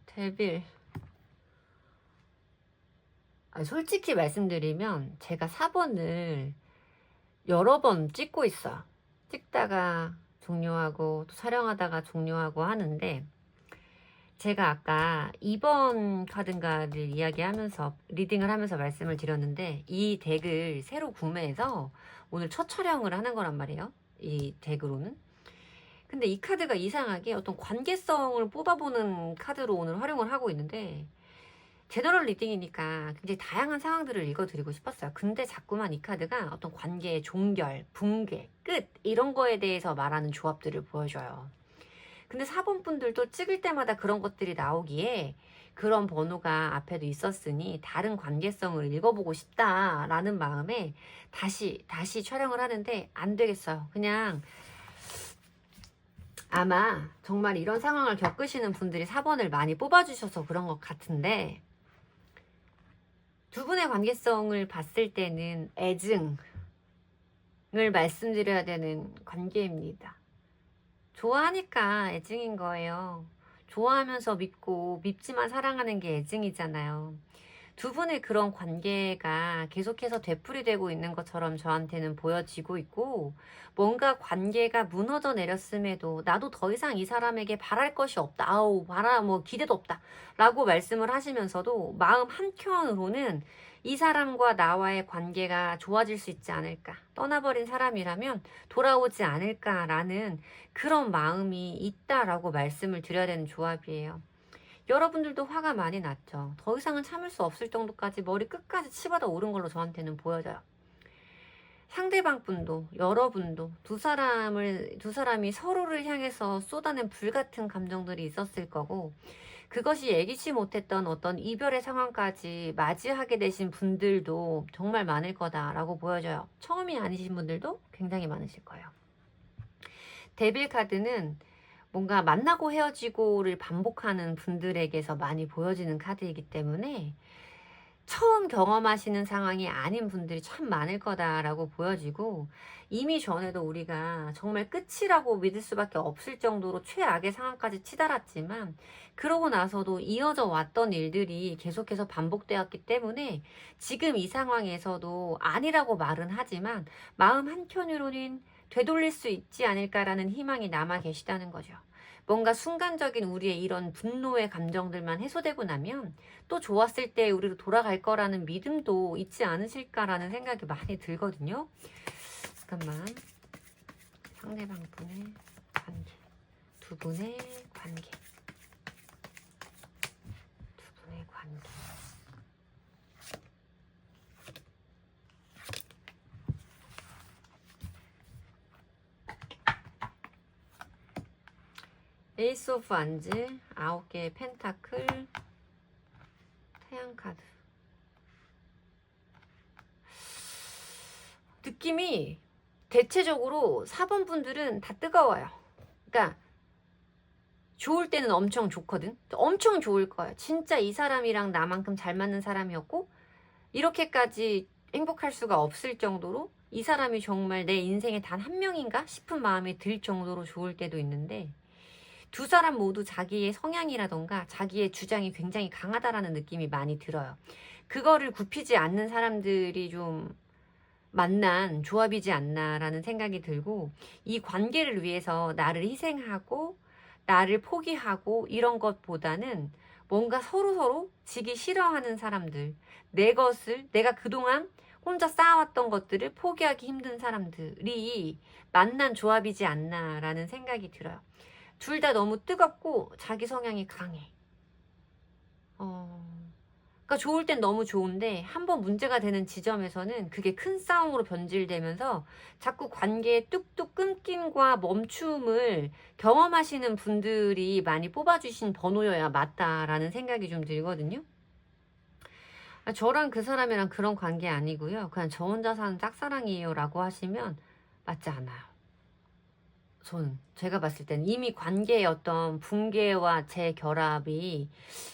데빌. 솔직히 말씀드리면 제가 4번을 여러 번 찍고 있어요. 찍다가 종료하고 또 촬영하다가 종료하고 하는데, 제가 아까 2번 카드인가를 이야기하면서 리딩을 하면서 말씀을 드렸는데, 이 덱을 새로 구매해서 오늘 첫 촬영을 하는 거란 말이에요. 이 덱으로는. 근데 이 카드가 이상하게 어떤 관계성을 뽑아보는 카드로 오늘 활용을 하고 있는데, 제너럴 리딩이니까 굉장히 다양한 상황들을 읽어드리고 싶었어요. 근데 자꾸만 이 카드가 어떤 관계의 종결, 붕괴, 끝, 이런 거에 대해서 말하는 조합들을 보여줘요. 근데 4번 분들도 찍을 때마다 그런 것들이 나오기에 그런 번호가 앞에도 있었으니 다른 관계성을 읽어보고 싶다라는 마음에 다시 촬영을 하는데 안 되겠어요. 그냥 아마 정말 이런 상황을 겪으시는 분들이 4번을 많이 뽑아주셔서 그런 것 같은데, 두 분의 관계성을 봤을 때는 애증을 말씀드려야 되는 관계입니다. 좋아하니까 애증인 거예요. 좋아하면서 믿고 믿지만 사랑하는 게 애증이잖아요. 두 분의 그런 관계가 계속해서 되풀이되고 있는 것처럼 저한테는 보여지고 있고, 뭔가 관계가 무너져 내렸음에도 나도 더 이상 이 사람에게 바랄 것이 없다. 기대도 없다. 라고 말씀을 하시면서도 마음 한켠으로는 이 사람과 나와의 관계가 좋아질 수 있지 않을까. 떠나버린 사람이라면 돌아오지 않을까라는 그런 마음이 있다라고 말씀을 드려야 되는 조합이에요. 여러분들도 화가 많이 났죠. 더 이상은 참을 수 없을 정도까지 머리 끝까지 치받아 오른 걸로 저한테는 보여져요. 상대방 분도 여러분도 두 사람이 서로를 향해서 쏟아낸 불같은 감정들이 있었을 거고, 그것이 예기치 못했던 어떤 이별의 상황까지 맞이하게 되신 분들도 정말 많을 거다라고 보여져요. 처음이 아니신 분들도 굉장히 많으실 거예요. 데빌 카드는 뭔가 만나고 헤어지고를 반복하는 분들에게서 많이 보여지는 카드이기 때문에 처음 경험하시는 상황이 아닌 분들이 참 많을 거다라고 보여지고, 이미 전에도 우리가 정말 끝이라고 믿을 수밖에 없을 정도로 최악의 상황까지 치달았지만, 그러고 나서도 이어져 왔던 일들이 계속해서 반복되었기 때문에 지금 이 상황에서도 아니라고 말은 하지만 마음 한켠으로는 되돌릴 수 있지 않을까라는 희망이 남아 계시다는 거죠. 뭔가 순간적인 우리의 이런 분노의 감정들만 해소되고 나면 또 좋았을 때 우리로 돌아갈 거라는 믿음도 있지 않으실까라는 생각이 많이 들거든요. 잠깐만. 상대방 분의 관계, 두 분의 관계, 두 분의 관계. 에이스 오브 안즈, 9개의 펜타클, 태양 카드. 느낌이 대체적으로 4번 분들은 다 뜨거워요. 그러니까 좋을 때는 엄청 좋거든. 엄청 좋을 거예요. 진짜 이 사람이랑 나만큼 잘 맞는 사람이었고 이렇게까지 행복할 수가 없을 정도로 이 사람이 정말 내 인생에 단 한 명인가 싶은 마음이 들 정도로 좋을 때도 있는데, 두 사람 모두 자기의 성향이라던가 자기의 주장이 굉장히 강하다라는 느낌이 많이 들어요. 그거를 굽히지 않는 사람들이 좀 만난 조합이지 않나라는 생각이 들고, 이 관계를 위해서 나를 희생하고 나를 포기하고 이런 것보다는 뭔가 서로서로 지기 싫어하는 사람들, 내 것을, 내가 그동안 혼자 쌓아왔던 것들을 포기하기 힘든 사람들이 만난 조합이지 않나라는 생각이 들어요. 둘 다 너무 뜨겁고 자기 성향이 강해. 그러니까 좋을 땐 너무 좋은데 한번 문제가 되는 지점에서는 그게 큰 싸움으로 변질되면서 자꾸 관계의 뚝뚝 끊김과 멈춤을 경험하시는 분들이 많이 뽑아주신 번호여야 맞다라는 생각이 좀 들거든요. 저랑 그 사람이랑 그런 관계 아니고요. 그냥 저 혼자 사는 짝사랑이에요 라고 하시면 맞지 않아요. 저는 제가 봤을 땐 이미 관계의 어떤 붕괴와 재결합이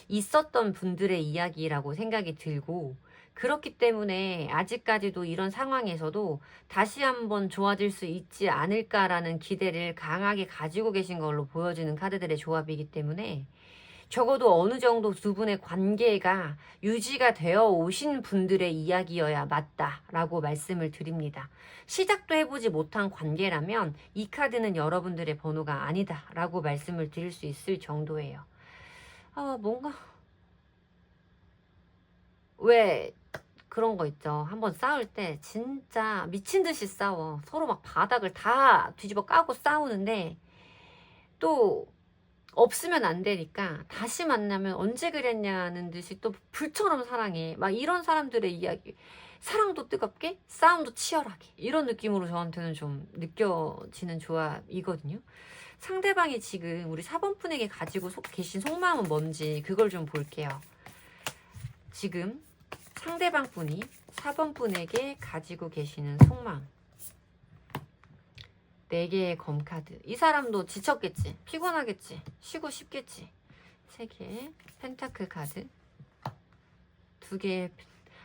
있었던 분들의 이야기라고 생각이 들고, 그렇기 때문에 아직까지도 이런 상황에서도 다시 한번 좋아질 수 있지 않을까라는 기대를 강하게 가지고 계신 걸로 보여지는 카드들의 조합이기 때문에 적어도 어느 정도 두 분의 관계가 유지가 되어 오신 분들의 이야기여야 맞다라고 말씀을 드립니다. 시작도 해보지 못한 관계라면 이 카드는 여러분들의 번호가 아니다라고 말씀을 드릴 수 있을 정도예요. 뭔가 왜 그런 거 있죠. 한번 싸울 때 진짜 미친 듯이 싸워. 서로 막 바닥을 다 뒤집어 까고 싸우는데 또 없으면 안 되니까 다시 만나면 언제 그랬냐는 듯이 또 불처럼 사랑해. 막 이런 사람들의 이야기. 사랑도 뜨겁게, 싸움도 치열하게. 이런 느낌으로 저한테는 좀 느껴지는 조합이거든요. 상대방이 지금 우리 4번 분에게 가지고 계신 속마음은 뭔지 그걸 좀 볼게요. 지금 상대방 분이 4번 분에게 가지고 계시는 속마음. 4개의 검카드. 이 사람도 지쳤겠지. 피곤하겠지. 쉬고 싶겠지. 3개의 펜타클 카드. 2개의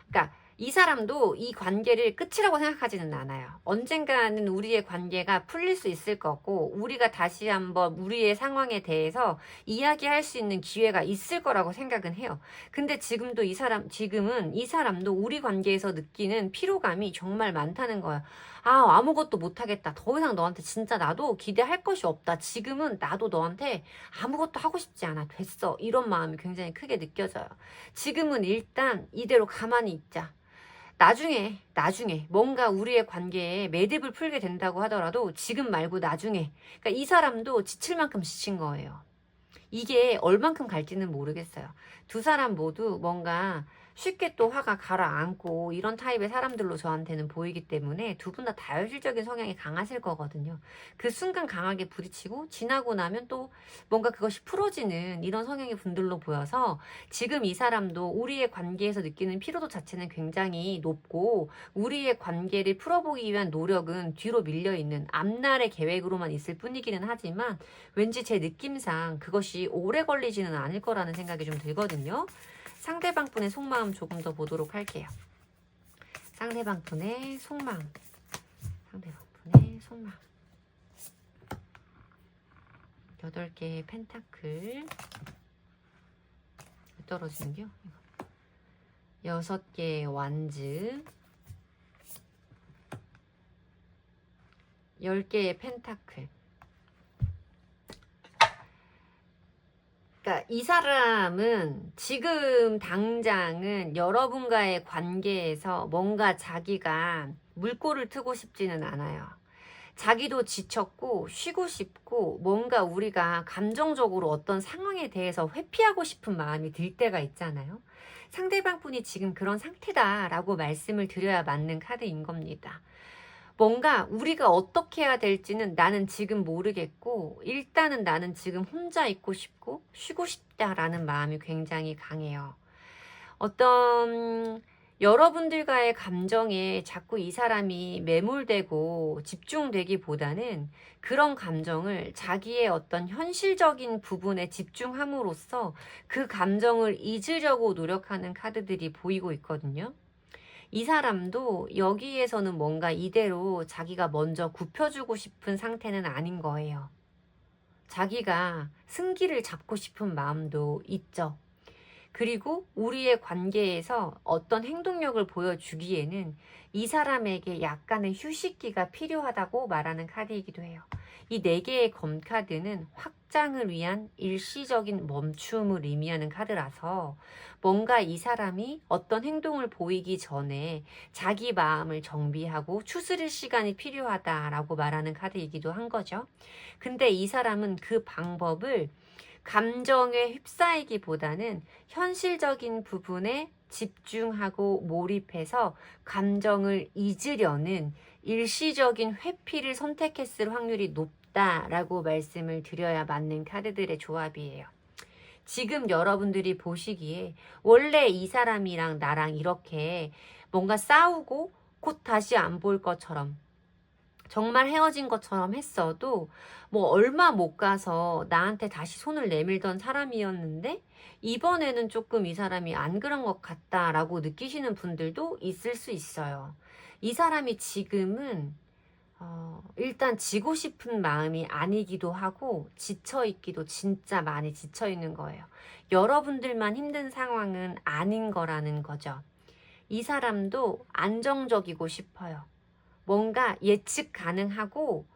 그러니까 이 사람도 이 관계를 끝이라고 생각하지는 않아요. 언젠가는 우리의 관계가 풀릴 수 있을 거고 우리가 다시 한번 우리의 상황에 대해서 이야기할 수 있는 기회가 있을 거라고 생각은 해요. 근데 지금은 이 사람도 우리 관계에서 느끼는 피로감이 정말 많다는 거예요. 아무것도 못하겠다. 더 이상 너한테 진짜 나도 기대할 것이 없다. 지금은 나도 너한테 아무것도 하고 싶지 않아. 됐어. 이런 마음이 굉장히 크게 느껴져요. 지금은 일단 이대로 가만히 있자. 나중에 뭔가 우리의 관계에 매듭을 풀게 된다고 하더라도 지금 말고 나중에. 그러니까 이 사람도 지칠 만큼 지친 거예요. 이게 얼만큼 갈지는 모르겠어요. 두 사람 모두 뭔가 쉽게 또 화가 가라앉고 이런 타입의 사람들로 저한테는 보이기 때문에 두 분 다 다혈질적인 성향이 강하실 거거든요. 그 순간 강하게 부딪히고 지나고 나면 또 뭔가 그것이 풀어지는 이런 성향의 분들로 보여서 지금 이 사람도 우리의 관계에서 느끼는 피로도 자체는 굉장히 높고 우리의 관계를 풀어보기 위한 노력은 뒤로 밀려있는 앞날의 계획으로만 있을 뿐이기는 하지만 왠지 제 느낌상 그것이 오래 걸리지는 않을 거라는 생각이 좀 들거든요. 상대방 분의 속마음 조금 더 보도록 할게요. 상대방 분의 속마음. 상대방 분의 속마음. 8개의 펜타클. 떨어지는겨? 6개의 완즈. 10개의 펜타클. 그러니까 이 사람은 지금 당장은 여러분과의 관계에서 뭔가 자기가 물꼬를 트고 싶지는 않아요. 자기도 지쳤고 쉬고 싶고 뭔가 우리가 감정적으로 어떤 상황에 대해서 회피하고 싶은 마음이 들 때가 있잖아요. 상대방 분이 지금 그런 상태다라고 말씀을 드려야 맞는 카드인 겁니다. 뭔가 우리가 어떻게 해야 될지는 나는 지금 모르겠고 일단은 나는 지금 혼자 있고 싶고 쉬고 싶다라는 마음이 굉장히 강해요. 어떤 여러분들과의 감정에 자꾸 이 사람이 매몰되고 집중되기보다는 그런 감정을 자기의 어떤 현실적인 부분에 집중함으로써 그 감정을 잊으려고 노력하는 카드들이 보이고 있거든요. 이 사람도 여기에서는 뭔가 이대로 자기가 먼저 굽혀주고 싶은 상태는 아닌 거예요. 자기가 승기를 잡고 싶은 마음도 있죠. 그리고 우리의 관계에서 어떤 행동력을 보여주기에는 이 사람에게 약간의 휴식기가 필요하다고 말하는 카드이기도 해요. 이 4개의 검카드는 확장을 위한 일시적인 멈춤을 의미하는 카드라서 뭔가 이 사람이 어떤 행동을 보이기 전에 자기 마음을 정비하고 추스릴 시간이 필요하다라고 말하는 카드이기도 한 거죠. 근데 이 사람은 그 방법을 감정에 휩싸이기보다는 현실적인 부분에 집중하고 몰입해서 감정을 잊으려는 일시적인 회피를 선택했을 확률이 높다라고 말씀을 드려야 맞는 카드들의 조합이에요. 지금 여러분들이 보시기에 원래 이 사람이랑 나랑 이렇게 뭔가 싸우고 곧 다시 안 볼 것처럼 정말 헤어진 것처럼 했어도 뭐 얼마 못 가서 나한테 다시 손을 내밀던 사람이었는데 이번에는 조금 이 사람이 안 그런 것 같다라고 느끼시는 분들도 있을 수 있어요. 이 사람이 지금은 일단 지고 싶은 마음이 아니기도 하고 지쳐있기도 진짜 많이 지쳐있는 거예요. 여러분들만 힘든 상황은 아닌 거라는 거죠. 이 사람도 안정적이고 싶어요. 뭔가 예측 가능하고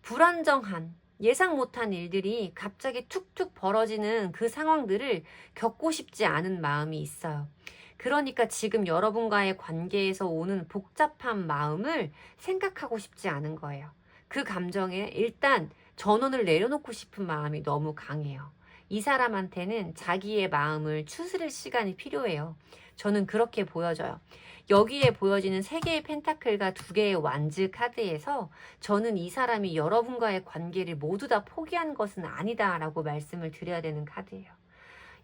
불안정한 예상 못한 일들이 갑자기 툭툭 벌어지는 그 상황들을 겪고 싶지 않은 마음이 있어요. 그러니까 지금 여러분과의 관계에서 오는 복잡한 마음을 생각하고 싶지 않은 거예요. 그 감정에 일단 전원을 내려놓고 싶은 마음이 너무 강해요. 이 사람한테는 자기의 마음을 추스릴 시간이 필요해요. 저는 그렇게 보여져요. 여기에 보여지는 3개의 펜타클과 2개의 완즈 카드에서 저는 이 사람이 여러분과의 관계를 모두 다 포기한 것은 아니다라고 말씀을 드려야 되는 카드예요.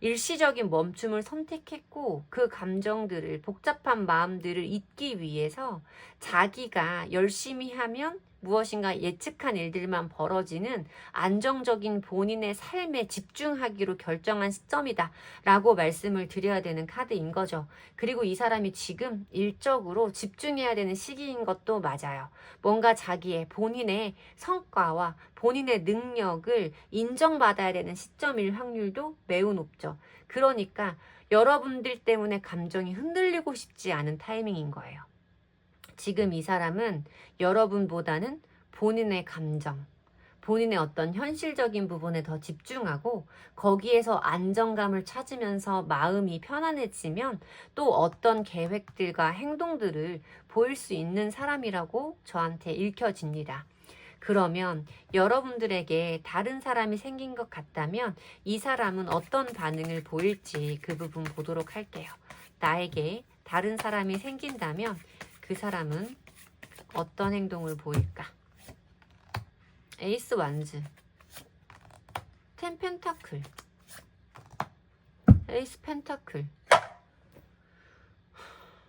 일시적인 멈춤을 선택했고 그 감정들을 복잡한 마음들을 잊기 위해서 자기가 열심히 하면 무엇인가 예측한 일들만 벌어지는 안정적인 본인의 삶에 집중하기로 결정한 시점이다 라고 말씀을 드려야 되는 카드인 거죠. 그리고 이 사람이 지금 일적으로 집중해야 되는 시기인 것도 맞아요. 뭔가 자기의 본인의 성과와 본인의 능력을 인정받아야 되는 시점일 확률도 매우 높죠. 그러니까 여러분들 때문에 감정이 흔들리고 싶지 않은 타이밍인 거예요. 지금 이 사람은 여러분보다는 본인의 감정, 본인의 어떤 현실적인 부분에 더 집중하고 거기에서 안정감을 찾으면서 마음이 편안해지면 또 어떤 계획들과 행동들을 보일 수 있는 사람이라고 저한테 읽혀집니다. 그러면 여러분들에게 다른 사람이 생긴 것 같다면 이 사람은 어떤 반응을 보일지 그 부분 보도록 할게요. 나에게 다른 사람이 생긴다면 그 사람은 어떤 행동을 보일까? 에이스 완즈, 텐 펜타클, 에이스 펜타클.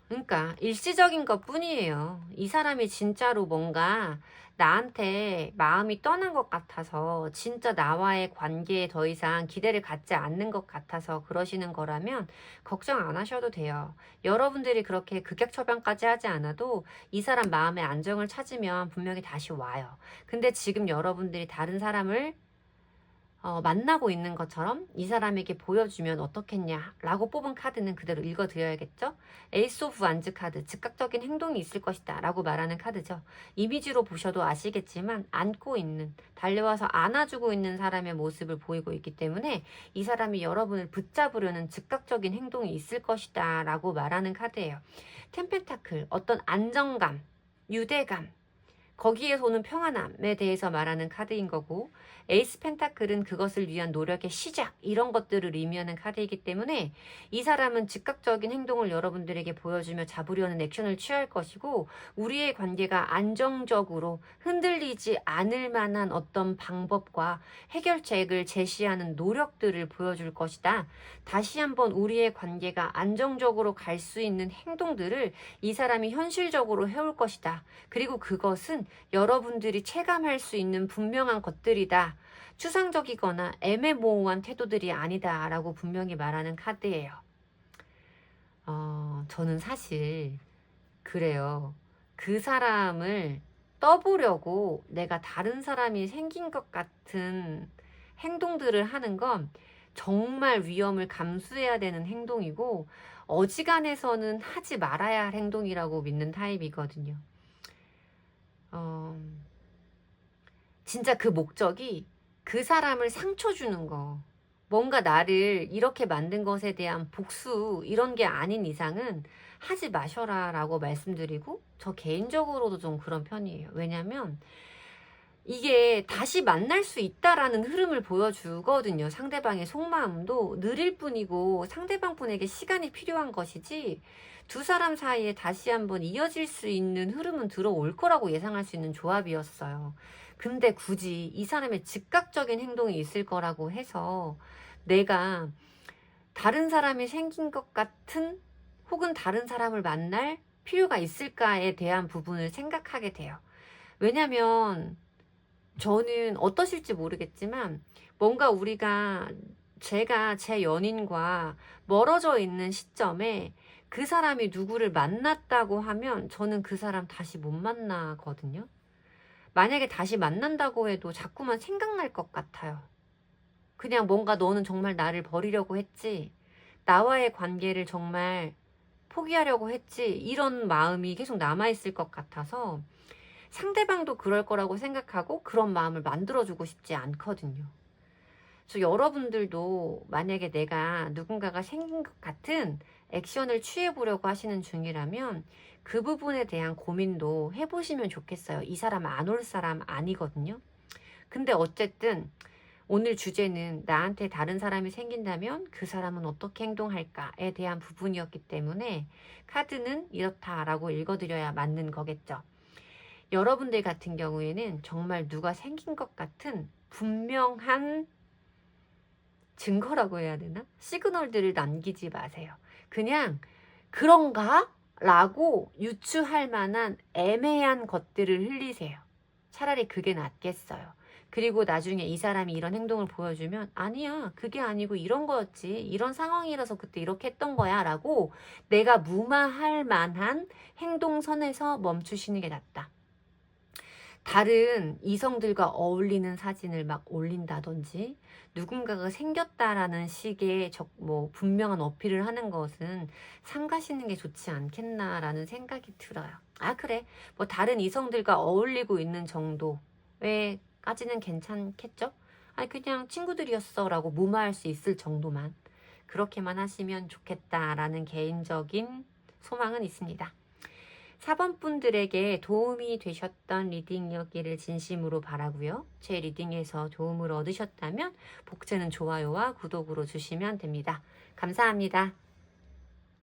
그러니까 일시적인 것 뿐이에요. 이 사람이 진짜로 뭔가 나한테 마음이 떠난 것 같아서 진짜 나와의 관계에 더 이상 기대를 갖지 않는 것 같아서 그러시는 거라면 걱정 안 하셔도 돼요. 여러분들이 그렇게 극약처방까지 하지 않아도 이 사람 마음의 안정을 찾으면 분명히 다시 와요. 근데 지금 여러분들이 다른 사람을 만나고 있는 것처럼 이 사람에게 보여주면 어떻겠냐라고 뽑은 카드는 그대로 읽어드려야겠죠. 에이스 오브 완즈 카드, 즉각적인 행동이 있을 것이다 라고 말하는 카드죠. 이미지로 보셔도 아시겠지만 안고 있는, 달려와서 안아주고 있는 사람의 모습을 보이고 있기 때문에 이 사람이 여러분을 붙잡으려는 즉각적인 행동이 있을 것이다 라고 말하는 카드예요. 템펜타클, 어떤 안정감, 유대감, 거기에서 오는 평안함에 대해서 말하는 카드인 거고, 에이스 펜타클은 그것을 위한 노력의 시작, 이런 것들을 의미하는 카드이기 때문에 이 사람은 즉각적인 행동을 여러분들에게 보여주며 잡으려는 액션을 취할 것이고, 우리의 관계가 안정적으로 흔들리지 않을 만한 어떤 방법과 해결책을 제시하는 노력들을 보여줄 것이다. 다시 한번 우리의 관계가 안정적으로 갈 수 있는 행동들을 이 사람이 현실적으로 해올 것이다. 그리고 그것은 여러분들이 체감할 수 있는 분명한 것들이다. 추상적이거나 애매모호한 태도들이 아니다 라고 분명히 말하는 카드예요. 저는 사실 그래요. 그 사람을 떠보려고 내가 다른 사람이 생긴 것 같은 행동들을 하는 건 정말 위험을 감수해야 되는 행동이고 어지간해서는 하지 말아야 할 행동이라고 믿는 타입이거든요. 진짜 그 목적이 그 사람을 상처 주는 거, 뭔가 나를 이렇게 만든 것에 대한 복수 이런 게 아닌 이상은 하지 마셔라 라고 말씀드리고, 저 개인적으로도 좀 그런 편이에요. 왜냐면 이게 다시 만날 수 있다라는 흐름을 보여주거든요. 상대방의 속마음도 느릴 뿐이고 상대방 분에게 시간이 필요한 것이지, 두 사람 사이에 다시 한번 이어질 수 있는 흐름은 들어올 거라고 예상할 수 있는 조합이었어요. 근데 굳이 이 사람의 즉각적인 행동이 있을 거라고 해서 내가 다른 사람이 생긴 것 같은, 혹은 다른 사람을 만날 필요가 있을까에 대한 부분을 생각하게 돼요. 왜냐면 저는 어떠실지 모르겠지만 뭔가 제가 제 연인과 멀어져 있는 시점에 그 사람이 누구를 만났다고 하면 저는 그 사람 다시 못 만나거든요. 만약에 다시 만난다고 해도 자꾸만 생각날 것 같아요. 그냥 뭔가 너는 정말 나를 버리려고 했지, 나와의 관계를 정말 포기하려고 했지, 이런 마음이 계속 남아있을 것 같아서 상대방도 그럴 거라고 생각하고 그런 마음을 만들어주고 싶지 않거든요. 그래서 여러분들도 만약에 내가 누군가가 생긴 것 같은 액션을 취해보려고 하시는 중이라면 그 부분에 대한 고민도 해보시면 좋겠어요. 이 사람 안 올 사람 아니거든요. 근데 어쨌든 오늘 주제는 나한테 다른 사람이 생긴다면 그 사람은 어떻게 행동할까에 대한 부분이었기 때문에 카드는 이렇다라고 읽어드려야 맞는 거겠죠. 여러분들 같은 경우에는 정말 누가 생긴 것 같은 분명한 증거라고 해야 되나? 시그널들을 남기지 마세요. 그냥 그런가? 라고 유추할 만한 애매한 것들을 흘리세요. 차라리 그게 낫겠어요. 그리고 나중에 이 사람이 이런 행동을 보여주면 아니야, 그게 아니고 이런 거였지, 이런 상황이라서 그때 이렇게 했던 거야 라고 내가 무마할 만한 행동선에서 멈추시는 게 낫다. 다른 이성들과 어울리는 사진을 막 올린다든지 누군가가 생겼다라는 식의 분명한 어필을 하는 것은 삼가시는 게 좋지 않겠나라는 생각이 들어요. 아, 그래, 뭐 다른 이성들과 어울리고 있는 정도에까지는 괜찮겠죠? 아니, 그냥 친구들이었어 라고 무마할 수 있을 정도만, 그렇게만 하시면 좋겠다라는 개인적인 소망은 있습니다. 4번 분들에게 도움이 되셨던 리딩이었기를 진심으로 바라고요. 제 리딩에서 도움을 얻으셨다면 복제는 좋아요와 구독으로 주시면 됩니다. 감사합니다.